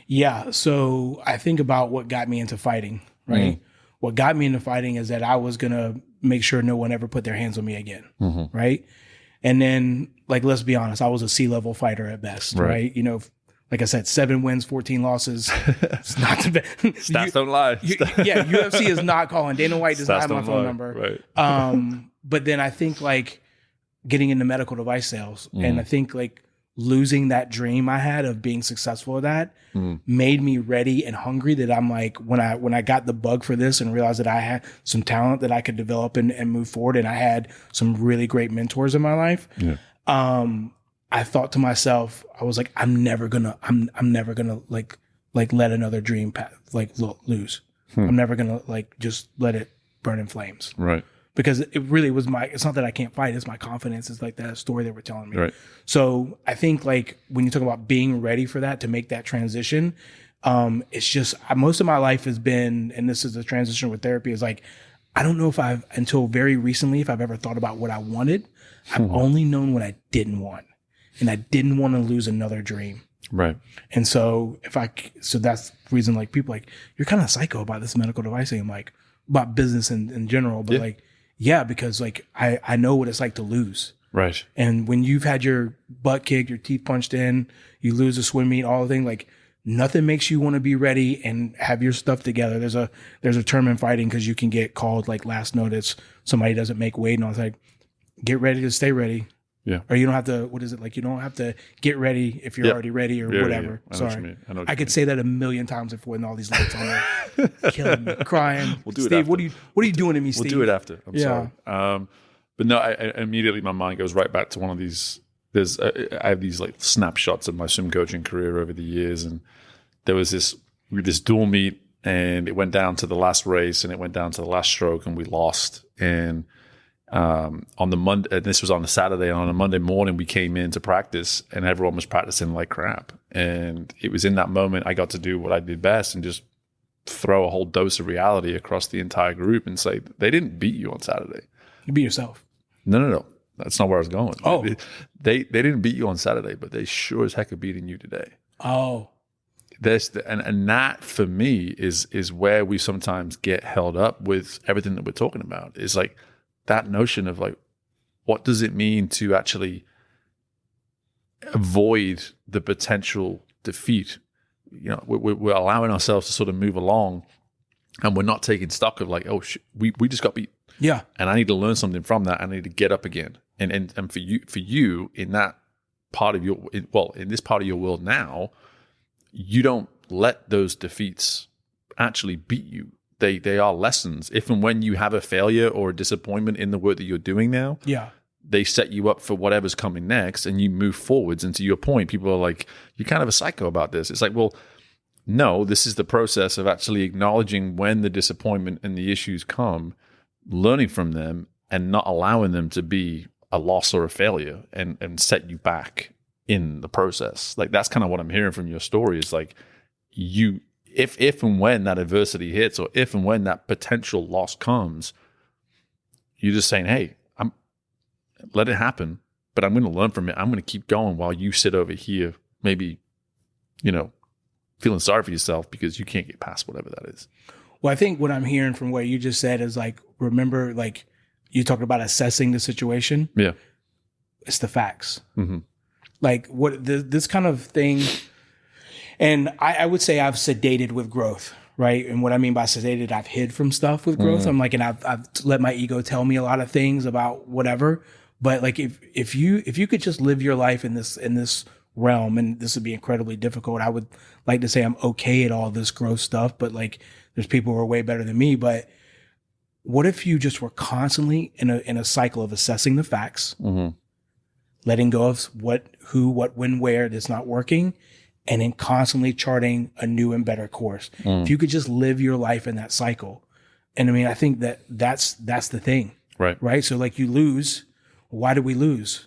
Yeah. So I think about what got me into fighting, right? What got me into fighting is that I was going to make sure no one ever put their hands on me again. Right. And then, like, let's be honest, I was a C-level fighter at best, right? Like I said, 7 wins, 14 losses. It's not the best. Stats don't lie. UFC is not calling. Dana White does not have my phone number. Right. But then I think like getting into medical device sales, and I think like losing that dream I had of being successful at that made me ready and hungry, that I'm like, when I got the bug for this and realized that I had some talent that I could develop and move forward, and I had some really great mentors in my life. Yeah. I thought to myself, I was like, I'm never gonna like let another dream lose. I'm never gonna like just let it burn in flames. Right. Because it really was it's not that I can't fight, it's my confidence. It's like that story that we're telling me. Right. So I think like when you talk about being ready for that, to make that transition, it's just, most of my life has been, and this is a transition with therapy, is like, I don't know until very recently, if I've ever thought about what I wanted. I've only known what I didn't want. And I didn't want to lose another dream. Right. And so so that's the reason, like, people like, you're kind of psycho about this medical device thing. I'm like, about business in general, but because like, I know what it's like to lose. Right. And when you've had your butt kicked, your teeth punched in, you lose a swim meet, all the things, like, nothing makes you want to be ready and have your stuff together. There's a term in fighting, because you can get called like last notice. Somebody doesn't make weight, and I was like, get ready to stay ready. Yeah. Or you don't have to, you don't have to get ready if you're already ready or whatever. Yeah. Sorry. I could say that a million times if when all these lights on there, killing me, crying. We'll do Steve, it after. What are you doing to me, Steve? We'll do it after. I'm sorry. But no, I immediately my mind goes right back to one of these. I have these like snapshots of my swim coaching career over the years, and there was this dual meet, and it went down to the last race, and it went down to the last stroke, and we lost. And On the Monday, and this was on a Saturday, and on a Monday morning, we came in to practice, and everyone was practicing like crap. And it was in that moment I got to do what I did best and just throw a whole dose of reality across the entire group and say, they didn't beat you on Saturday. You beat yourself. No. That's not where I was going. Oh. They didn't beat you on Saturday, but they sure as heck are beating you today. Oh. And that for me is where we sometimes get held up with everything that we're talking about. It's like that notion of like, what does it mean to actually avoid the potential defeat? You know, we're allowing ourselves to sort of move along, and we're not taking stock of like, oh, we just got beat. Yeah. And I need to learn something from that. I need to get up again. And for you in that part of in this part of your world now, you don't let those defeats actually beat you. They are lessons. If and when you have a failure or a disappointment in the work that you're doing now, yeah, they set you up for whatever's coming next, and you move forwards. And to your point, people are like, you're kind of a psycho about this. It's like, well, no, this is the process of actually acknowledging when the disappointment and the issues come, learning from them, and not allowing them to be a loss or a failure and set you back in the process. Like, that's kind of what I'm hearing from your story is like, if and when that adversity hits, or if and when that potential loss comes, you're just saying, hey, let it happen, but I'm going to learn from it. I'm going to keep going while you sit over here, maybe, feeling sorry for yourself because you can't get past whatever that is. Well, I think what I'm hearing from what you just said is like, remember, like you talked about assessing the situation. Yeah. It's the facts. Mm-hmm. Like this kind of thing. And I would say I've sedated with growth, right? And what I mean by sedated, I've hid from stuff with growth. Mm-hmm. I'm like, and I've let my ego tell me a lot of things about whatever. But like, if you could just live your life in this realm, and this would be incredibly difficult. I would like to say I'm okay at all this growth stuff, but like, there's people who are way better than me. But what if you just were constantly in a cycle of assessing the facts, mm-hmm. letting go of what, who, what, when, where that's not working, and then constantly charting a new and better course. Mm. If you could just live your life in that cycle. And I mean, I think that's the thing. Right. Right. So like you lose. Why do we lose?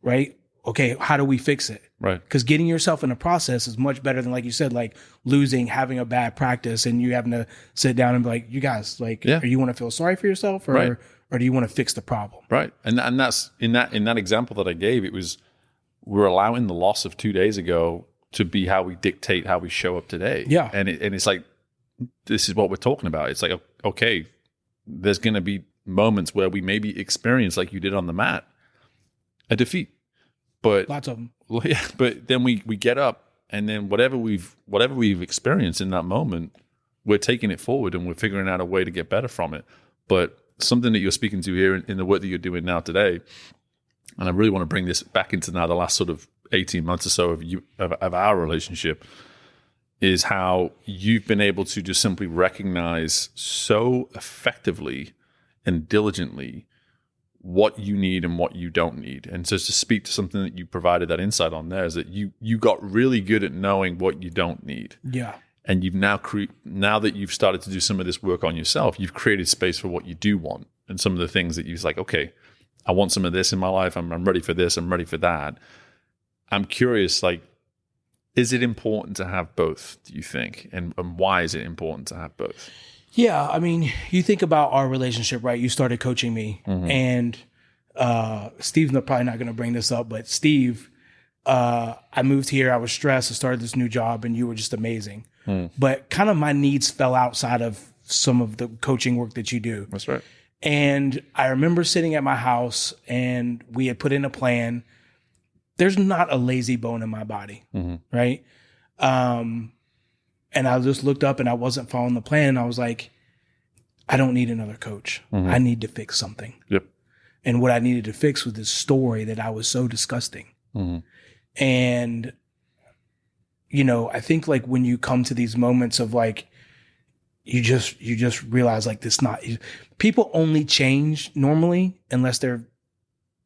Right. Okay. How do we fix it? Right. Because getting yourself in a process is much better than, like you said, like losing, having a bad practice, and you having to sit down and be like, you guys, like, yeah. Or you want to feel sorry for yourself, or, right. Or do you want to fix the problem? Right. And that's in that example that I gave, it was, we're allowing the loss of 2 days ago to be how we dictate how we show up today. Yeah. And it's like, this is what we're talking about. It's like, okay, there's going to be moments where we maybe experience, like you did on the mat, a defeat. But lots of them. Yeah. But then we get up, and then whatever we've experienced in that moment, we're taking it forward and we're figuring out a way to get better from it. But something that you're speaking to here in the work that you're doing now today, and I really want to bring this back into now the last sort of 18 months or so of our relationship, is how you've been able to just simply recognize so effectively and diligently what you need and what you don't need. And just to speak to something that you provided that insight on there, is that you got really good at knowing what you don't need. Yeah. And you've now now that you've started to do some of this work on yourself, you've created space for what you do want, and some of the things that you're like, okay, I want some of this in my life. I'm ready for this. I'm ready for that. I'm curious, like, is it important to have both, do you think? And why is it important to have both? Yeah. I mean, you think about our relationship, right? You started coaching me, mm-hmm. and Steve's probably not going to bring this up, but Steve, I moved here. I was stressed. I started this new job, and you were just amazing. Mm. But kind of my needs fell outside of some of the coaching work that you do. That's right. And I remember sitting at my house, and we had put in a plan. There's not a lazy bone in my body, mm-hmm. right? And I just looked up, and I wasn't following the plan. And I was like, I don't need another coach. Mm-hmm. I need to fix something. Yep. And what I needed to fix was this story that I was so disgusting. Mm-hmm. And, I think like when you come to these moments of like, you just realize like people only change normally unless they're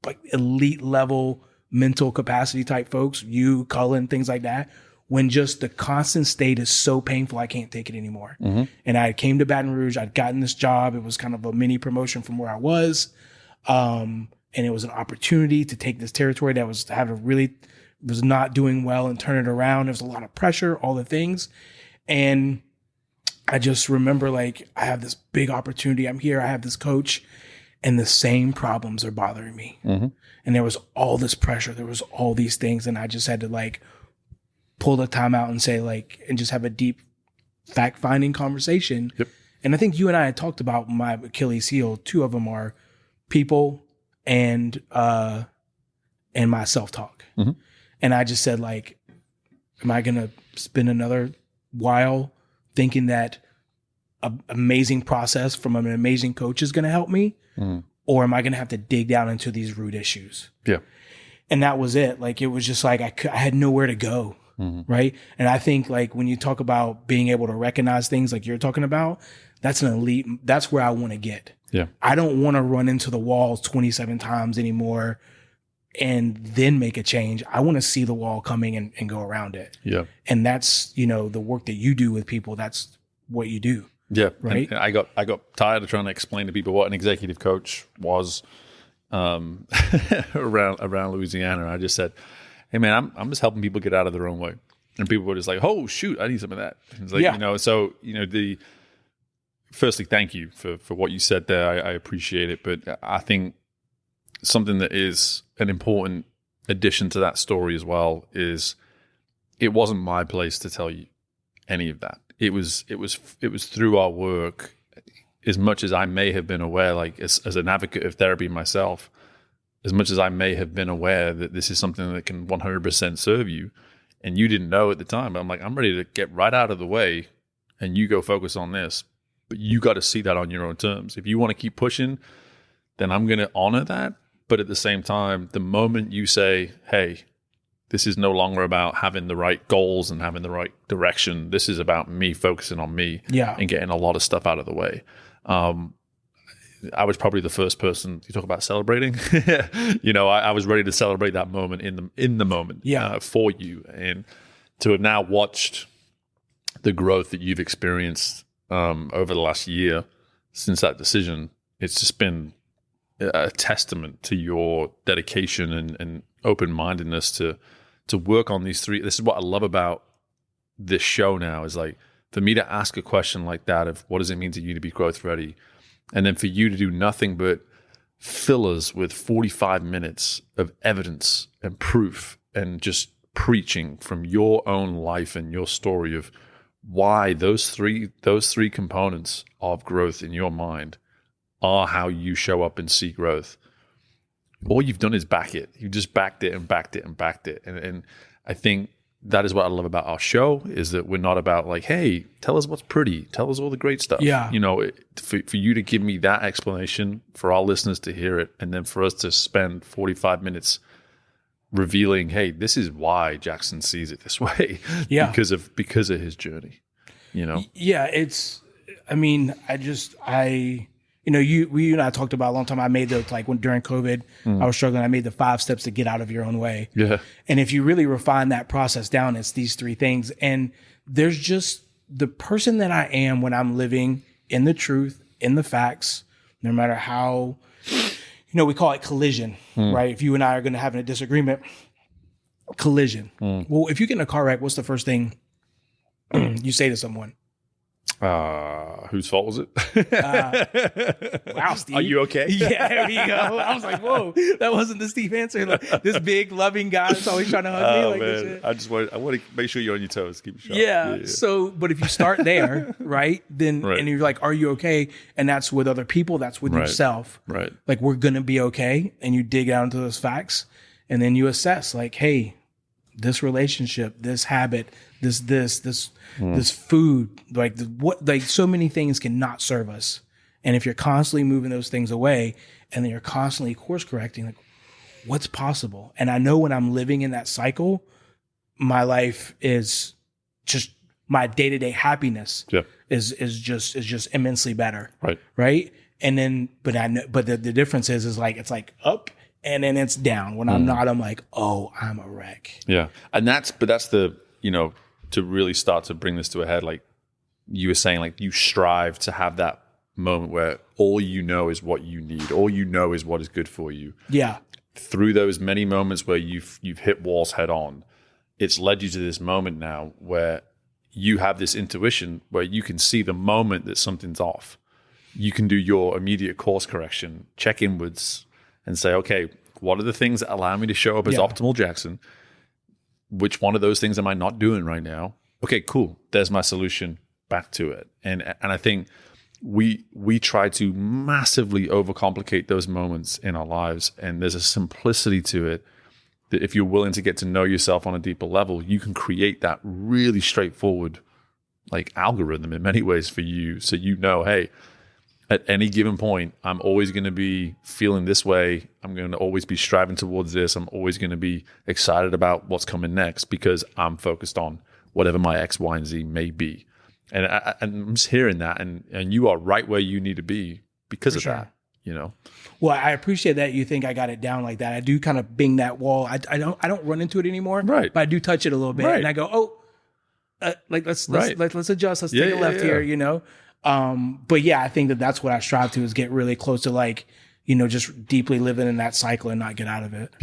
like elite level mental capacity type folks, you, Cullen, things like that. when just the constant state is so painful, I can't take it anymore. Mm-hmm. And I came to Baton Rouge. I'd gotten this job. It was kind of a mini promotion from where I was. And it was an opportunity to take this territory that was was not doing well and turn it around. There was a lot of pressure, all the things. And I just remember, like, I have this big opportunity. I'm here. I have this coach, and the same problems are bothering me. Mm-hmm. And there was all this pressure. There was all these things. And I just had to, like, pull the time out and say, like, and just have a deep fact-finding conversation. Yep. And I think you and I had talked about my Achilles heel. Two of them are people and my self-talk. Mm-hmm. And I just said, like, am I going to spend another while thinking that an amazing process from an amazing coach is going to help me? Mm-hmm. Or am I going to have to dig down into these root issues? Yeah. And that was it. Like, it was just like, I had nowhere to go. Mm-hmm. Right. And I think, like, when you talk about being able to recognize things like you're talking about, that's an elite. That's where I want to get. Yeah. I don't want to run into the wall 27 times anymore and then make a change. I want to see the wall coming and go around it. Yeah. And that's, you know, the work that you do with people. That's what you do. Yeah. Right. And I got tired of trying to explain to people what an executive coach was around Louisiana. And I just said, hey man, I'm just helping people get out of their own way. And people were just like, oh shoot, I need some of that. And it's like, Yeah. you know, so, you know, firstly, thank you for what you said there. I appreciate it. But I think something that is an important addition to that story as well is it wasn't my place to tell you any of that. It was through our work, as much as I may have been aware, like as an advocate of therapy myself, as much as I may have been aware that this is something that can 100% serve you, and you didn't know at the time, I'm like, I'm ready to get right out of the way and you go focus on this. But you got to see that on your own terms. If you want to keep pushing, then I'm going to honor that. But at the same time, the moment you say, hey, this is no longer about having the right goals and having the right direction. This is about me focusing on me and getting a lot of stuff out of the way. I was probably the first person you talk about celebrating. You know, I was ready to celebrate that moment in the moment for you. And to have now watched the growth that you've experienced over the last year since that decision, it's just been a testament to your dedication and open-mindedness to work on these three. This is what I love about this show now, is like, for me to ask a question like that of what does it mean to you to be growth ready, and then for you to do nothing but fill us with 45 minutes of evidence and proof and just preaching from your own life and your story of why those three components of growth in your mind are how you show up and see growth. All you've done is back it. You just backed it and backed it and backed it. And I think that is what I love about our show, is that we're not about like, hey, tell us what's pretty. Tell us all the great stuff. Yeah. You know, for you to give me that explanation, for our listeners to hear it, and then for us to spend 45 minutes revealing, hey, this is why Jackson sees it this way. Yeah. because of his journey, you know? Yeah. You know, you and I talked about a long time. I made during COVID, I was struggling. I made the 5 steps to get out of your own way. Yeah. And if you really refine that process down, it's these 3 things. And there's just the person that I am when I'm living in the truth, in the facts, no matter how, you know, we call it collision, right? If you and I are going to have a disagreement, collision. Well, if you get in a car wreck, what's the first thing you say to someone? Whose fault was it? Wow, Steve. Are you okay? Yeah, there you go. I was like, whoa, that wasn't the Steve answer. Like, this big, loving guy that's always trying to hug me. Like, man. I want to make sure you're on your toes. Keep it sharp. Yeah. So, but if you start there, right, then, and you're like, are you okay? And that's with other people. That's with yourself. Right. Like, we're going to be okay. And you dig out into those facts, and then you assess, like, hey, this relationship, this habit, this food, like so many things cannot serve us. And if you're constantly moving those things away, and then you're constantly course correcting, like, what's possible? And I know when I'm living in that cycle, my life is just, my day-to-day happiness is just immensely better. Right. And then, but the difference is like, it's like up and then it's down. When I'm not, I'm like, oh, I'm a wreck. Yeah. And that's the to really start to bring this to a head, like you were saying, like you strive to have that moment where all you know is what you need, all you know is what is good for you. Yeah. Through those many moments where you've hit walls head on, it's led you to this moment now where you have this intuition where you can see the moment that something's off. You can do your immediate course correction, check inwards, and say, okay, what are the things that allow me to show up as optimal Jackson? Which one of those things am I not doing right now? Okay, cool. There's my solution. Back to it. And I think we try to massively overcomplicate those moments in our lives, and there's a simplicity to it that if you're willing to get to know yourself on a deeper level, you can create that really straightforward like algorithm in many ways for you. So hey, at any given point, I'm always going to be feeling this way. I'm going to always be striving towards this. I'm always going to be excited about what's coming next because I'm focused on whatever my X, Y, and Z may be. And I'm just hearing that, and you are right where you need to be because of that. Well, I appreciate that you think I got it down like that. I do kind of bing that wall. I don't run into it anymore, right? But I do touch it a little bit, and I go, let's adjust. Let's take a left here, But yeah, I think that that's what I strive to is get really close to like, just deeply living in that cycle and not get out of it.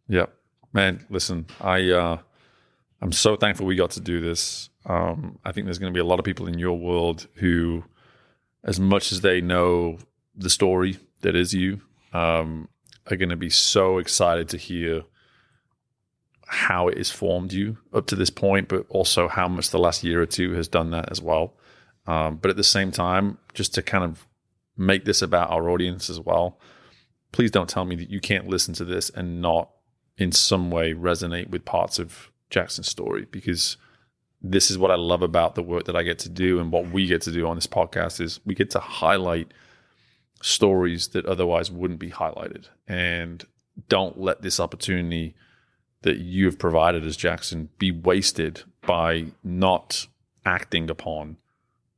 Yep. Man, listen, I'm so thankful we got to do this. I think there's going to be a lot of people in your world who, as much as they know the story that is you, are going to be so excited to hear how it has formed you up to this point, but also how much the last year or two has done that as well. But at the same time, just to kind of make this about our audience as well, please don't tell me that you can't listen to this and not in some way resonate with parts of Jackson's story, because this is what I love about the work that I get to do and what we get to do on this podcast is we get to highlight stories that otherwise wouldn't be highlighted. And don't let this opportunity that you have provided as Jackson be wasted by not acting upon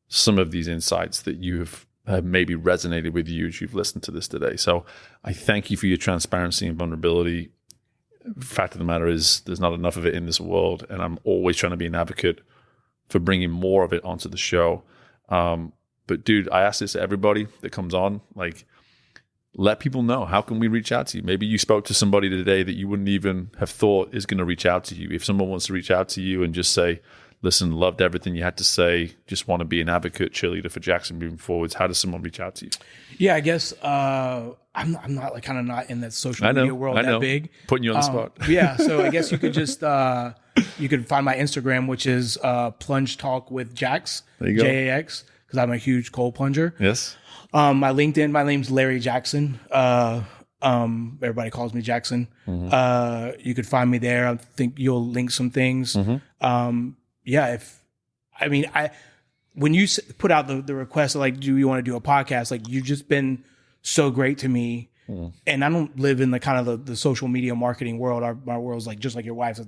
some of these insights that you have maybe resonated with you as you've listened to this today. So I thank you for your transparency and vulnerability. Fact of the matter is there's not enough of it in this world, and I'm always trying to be an advocate for bringing more of it onto the show. But dude, I ask this to everybody that comes on, like, let people know, how can we reach out to you? Maybe you spoke to somebody today that you wouldn't even have thought is going to reach out to you. If someone wants to reach out to you and just say, listen, loved everything you had to say, just want to be an advocate, cheerleader for Jackson moving forwards, how does someone reach out to you? Yeah, I guess I'm not like kind of not in that social media world that big. Putting you on the spot. Yeah, so I guess you could just you could find my Instagram, which is Plunge Talk with Jax, there you go. JAX, because I'm a huge cold plunger. Yes. My LinkedIn, my name's Larry Jackson. Everybody calls me Jackson. Mm-hmm. You could find me there. I think you'll link some things. Mm-hmm. When you put out the request of like, do you want to do a podcast? Like, you've just been so great to me. And I don't live in the kind of the social media marketing world. Our world's like, just like your wife's,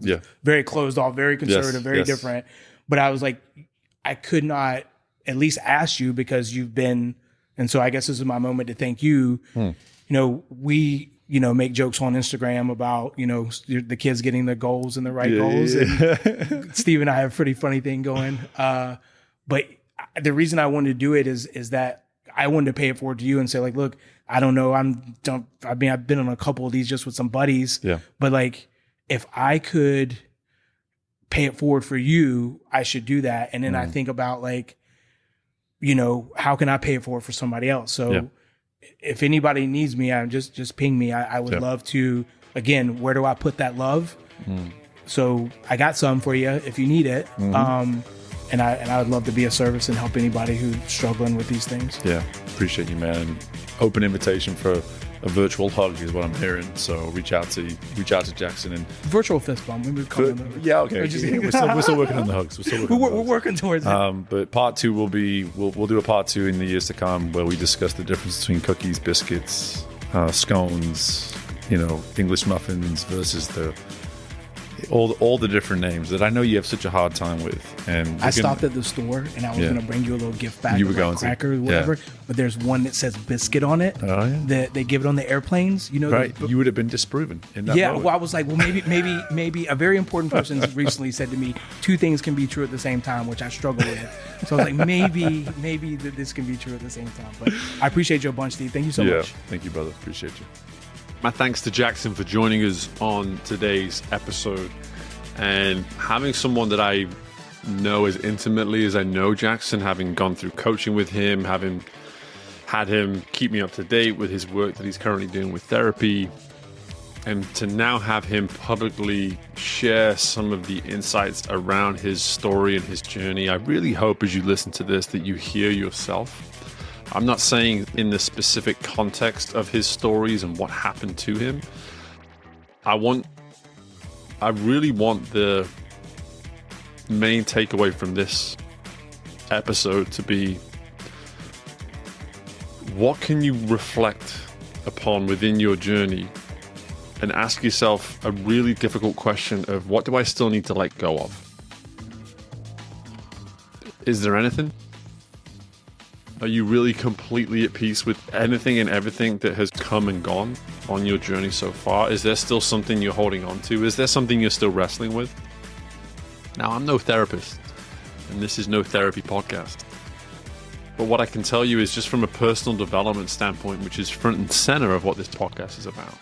very closed off, very conservative, very different. But I was like, I could not at least ask you because you've been, and so I guess this is my moment to thank you. We, make jokes on Instagram about, the kids getting the goals and the right goals. And Steve and I have a pretty funny thing going. But the reason I wanted to do it is that I wanted to pay it forward to you and say, like, look, I don't know. I've been on a couple of these just with some buddies. Yeah. But like, if I could pay it forward for you, I should do that. And then I think about like, how can I pay it forward for somebody else? So if anybody needs me, just ping me. I would love to, again, where do I put that love? So I got some for you if you need it. And I would love to be of service and help anybody who's struggling with these things. Yeah, appreciate you, man. Open invitation for a virtual hug is what I'm hearing. So reach out to Jackson and virtual fist bump. Okay. We're still working on the hugs. We're working towards it. But part two will be we'll do a part two in the years to come where we discuss the difference between cookies, biscuits, scones, English muffins versus the all the different names that I know you have such a hard time with. And I stopped at the store and I was going to bring you a little gift bag of like crackers or whatever, but there's one that says biscuit on it. Oh, yeah. That they give it on the airplanes. You know, right? You would have been disproven in that moment. Well, I was like, well, maybe a very important person recently said to me, 2 things can be true at the same time, which I struggle with. So I was like, maybe that this can be true at the same time. But I appreciate you a bunch, Steve. Thank you so much. Thank you, brother. Appreciate you. My thanks to Jackson for joining us on today's episode, and having someone that I know as intimately as I know Jackson, having gone through coaching with him, having had him keep me up to date with his work that he's currently doing with therapy, and to now have him publicly share some of the insights around his story and his journey. I really hope as you listen to this that you hear yourself. I'm not saying in the specific context of his stories and what happened to him. I really want the main takeaway from this episode to be, what can you reflect upon within your journey and ask yourself a really difficult question of, what do I still need to let go of? Is there anything? Are you really completely at peace with anything and everything that has come and gone on your journey so far? Is there still something you're holding on to? Is there something you're still wrestling with? Now, I'm no therapist, and this is no therapy podcast. But what I can tell you is, just from a personal development standpoint, which is front and center of what this podcast is about,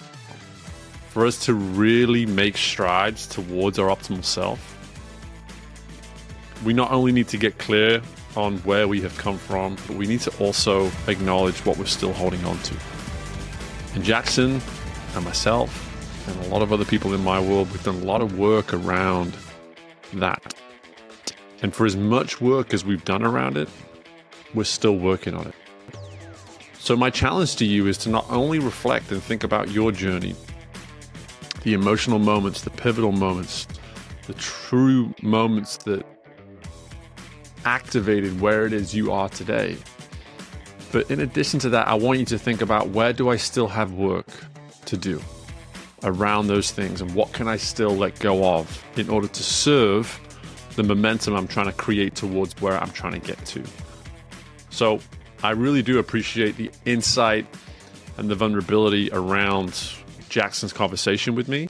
for us to really make strides towards our optimal self, we not only need to get clear on where we have come from, but we need to also acknowledge what we're still holding on to. And Jackson and myself and a lot of other people in my world, we've done a lot of work around that. And for as much work as we've done around it, we're still working on it. So my challenge to you is to not only reflect and think about your journey, the emotional moments, the pivotal moments, the true moments that activated where it is you are today. But in addition to that, I want you to think about, where do I still have work to do around those things, and what can I still let go of in order to serve the momentum I'm trying to create towards where I'm trying to get to. So I really do appreciate the insight and the vulnerability around Jackson's conversation with me.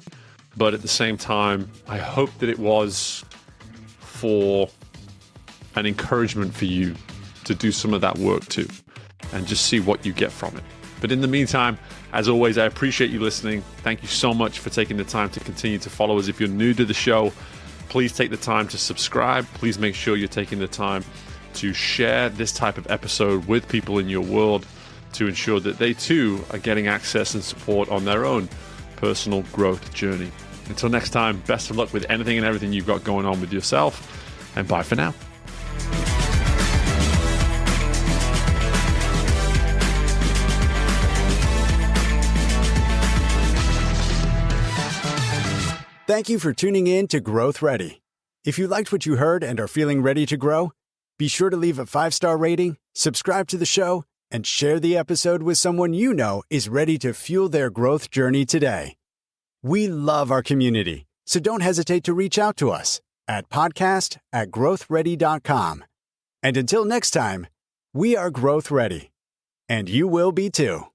But at the same time, I hope that it was for an encouragement for you to do some of that work too, and just see what you get from it. But in the meantime, as always, I appreciate you listening. Thank you so much for taking the time to continue to follow us. If you're new to the show, please take the time to subscribe. Please make sure you're taking the time to share this type of episode with people in your world to ensure that they too are getting access and support on their own personal growth journey. Until next time, best of luck with anything and everything you've got going on with yourself, and bye for now. Thank you for tuning in to Growth Ready. If you liked what you heard and are feeling ready to grow, be sure to leave a 5-star rating, subscribe to the show, and share the episode with someone you know is ready to fuel their growth journey today. We love our community, so don't hesitate to reach out to us at podcast@growthready.com. And until next time, we are Growth Ready, and you will be too.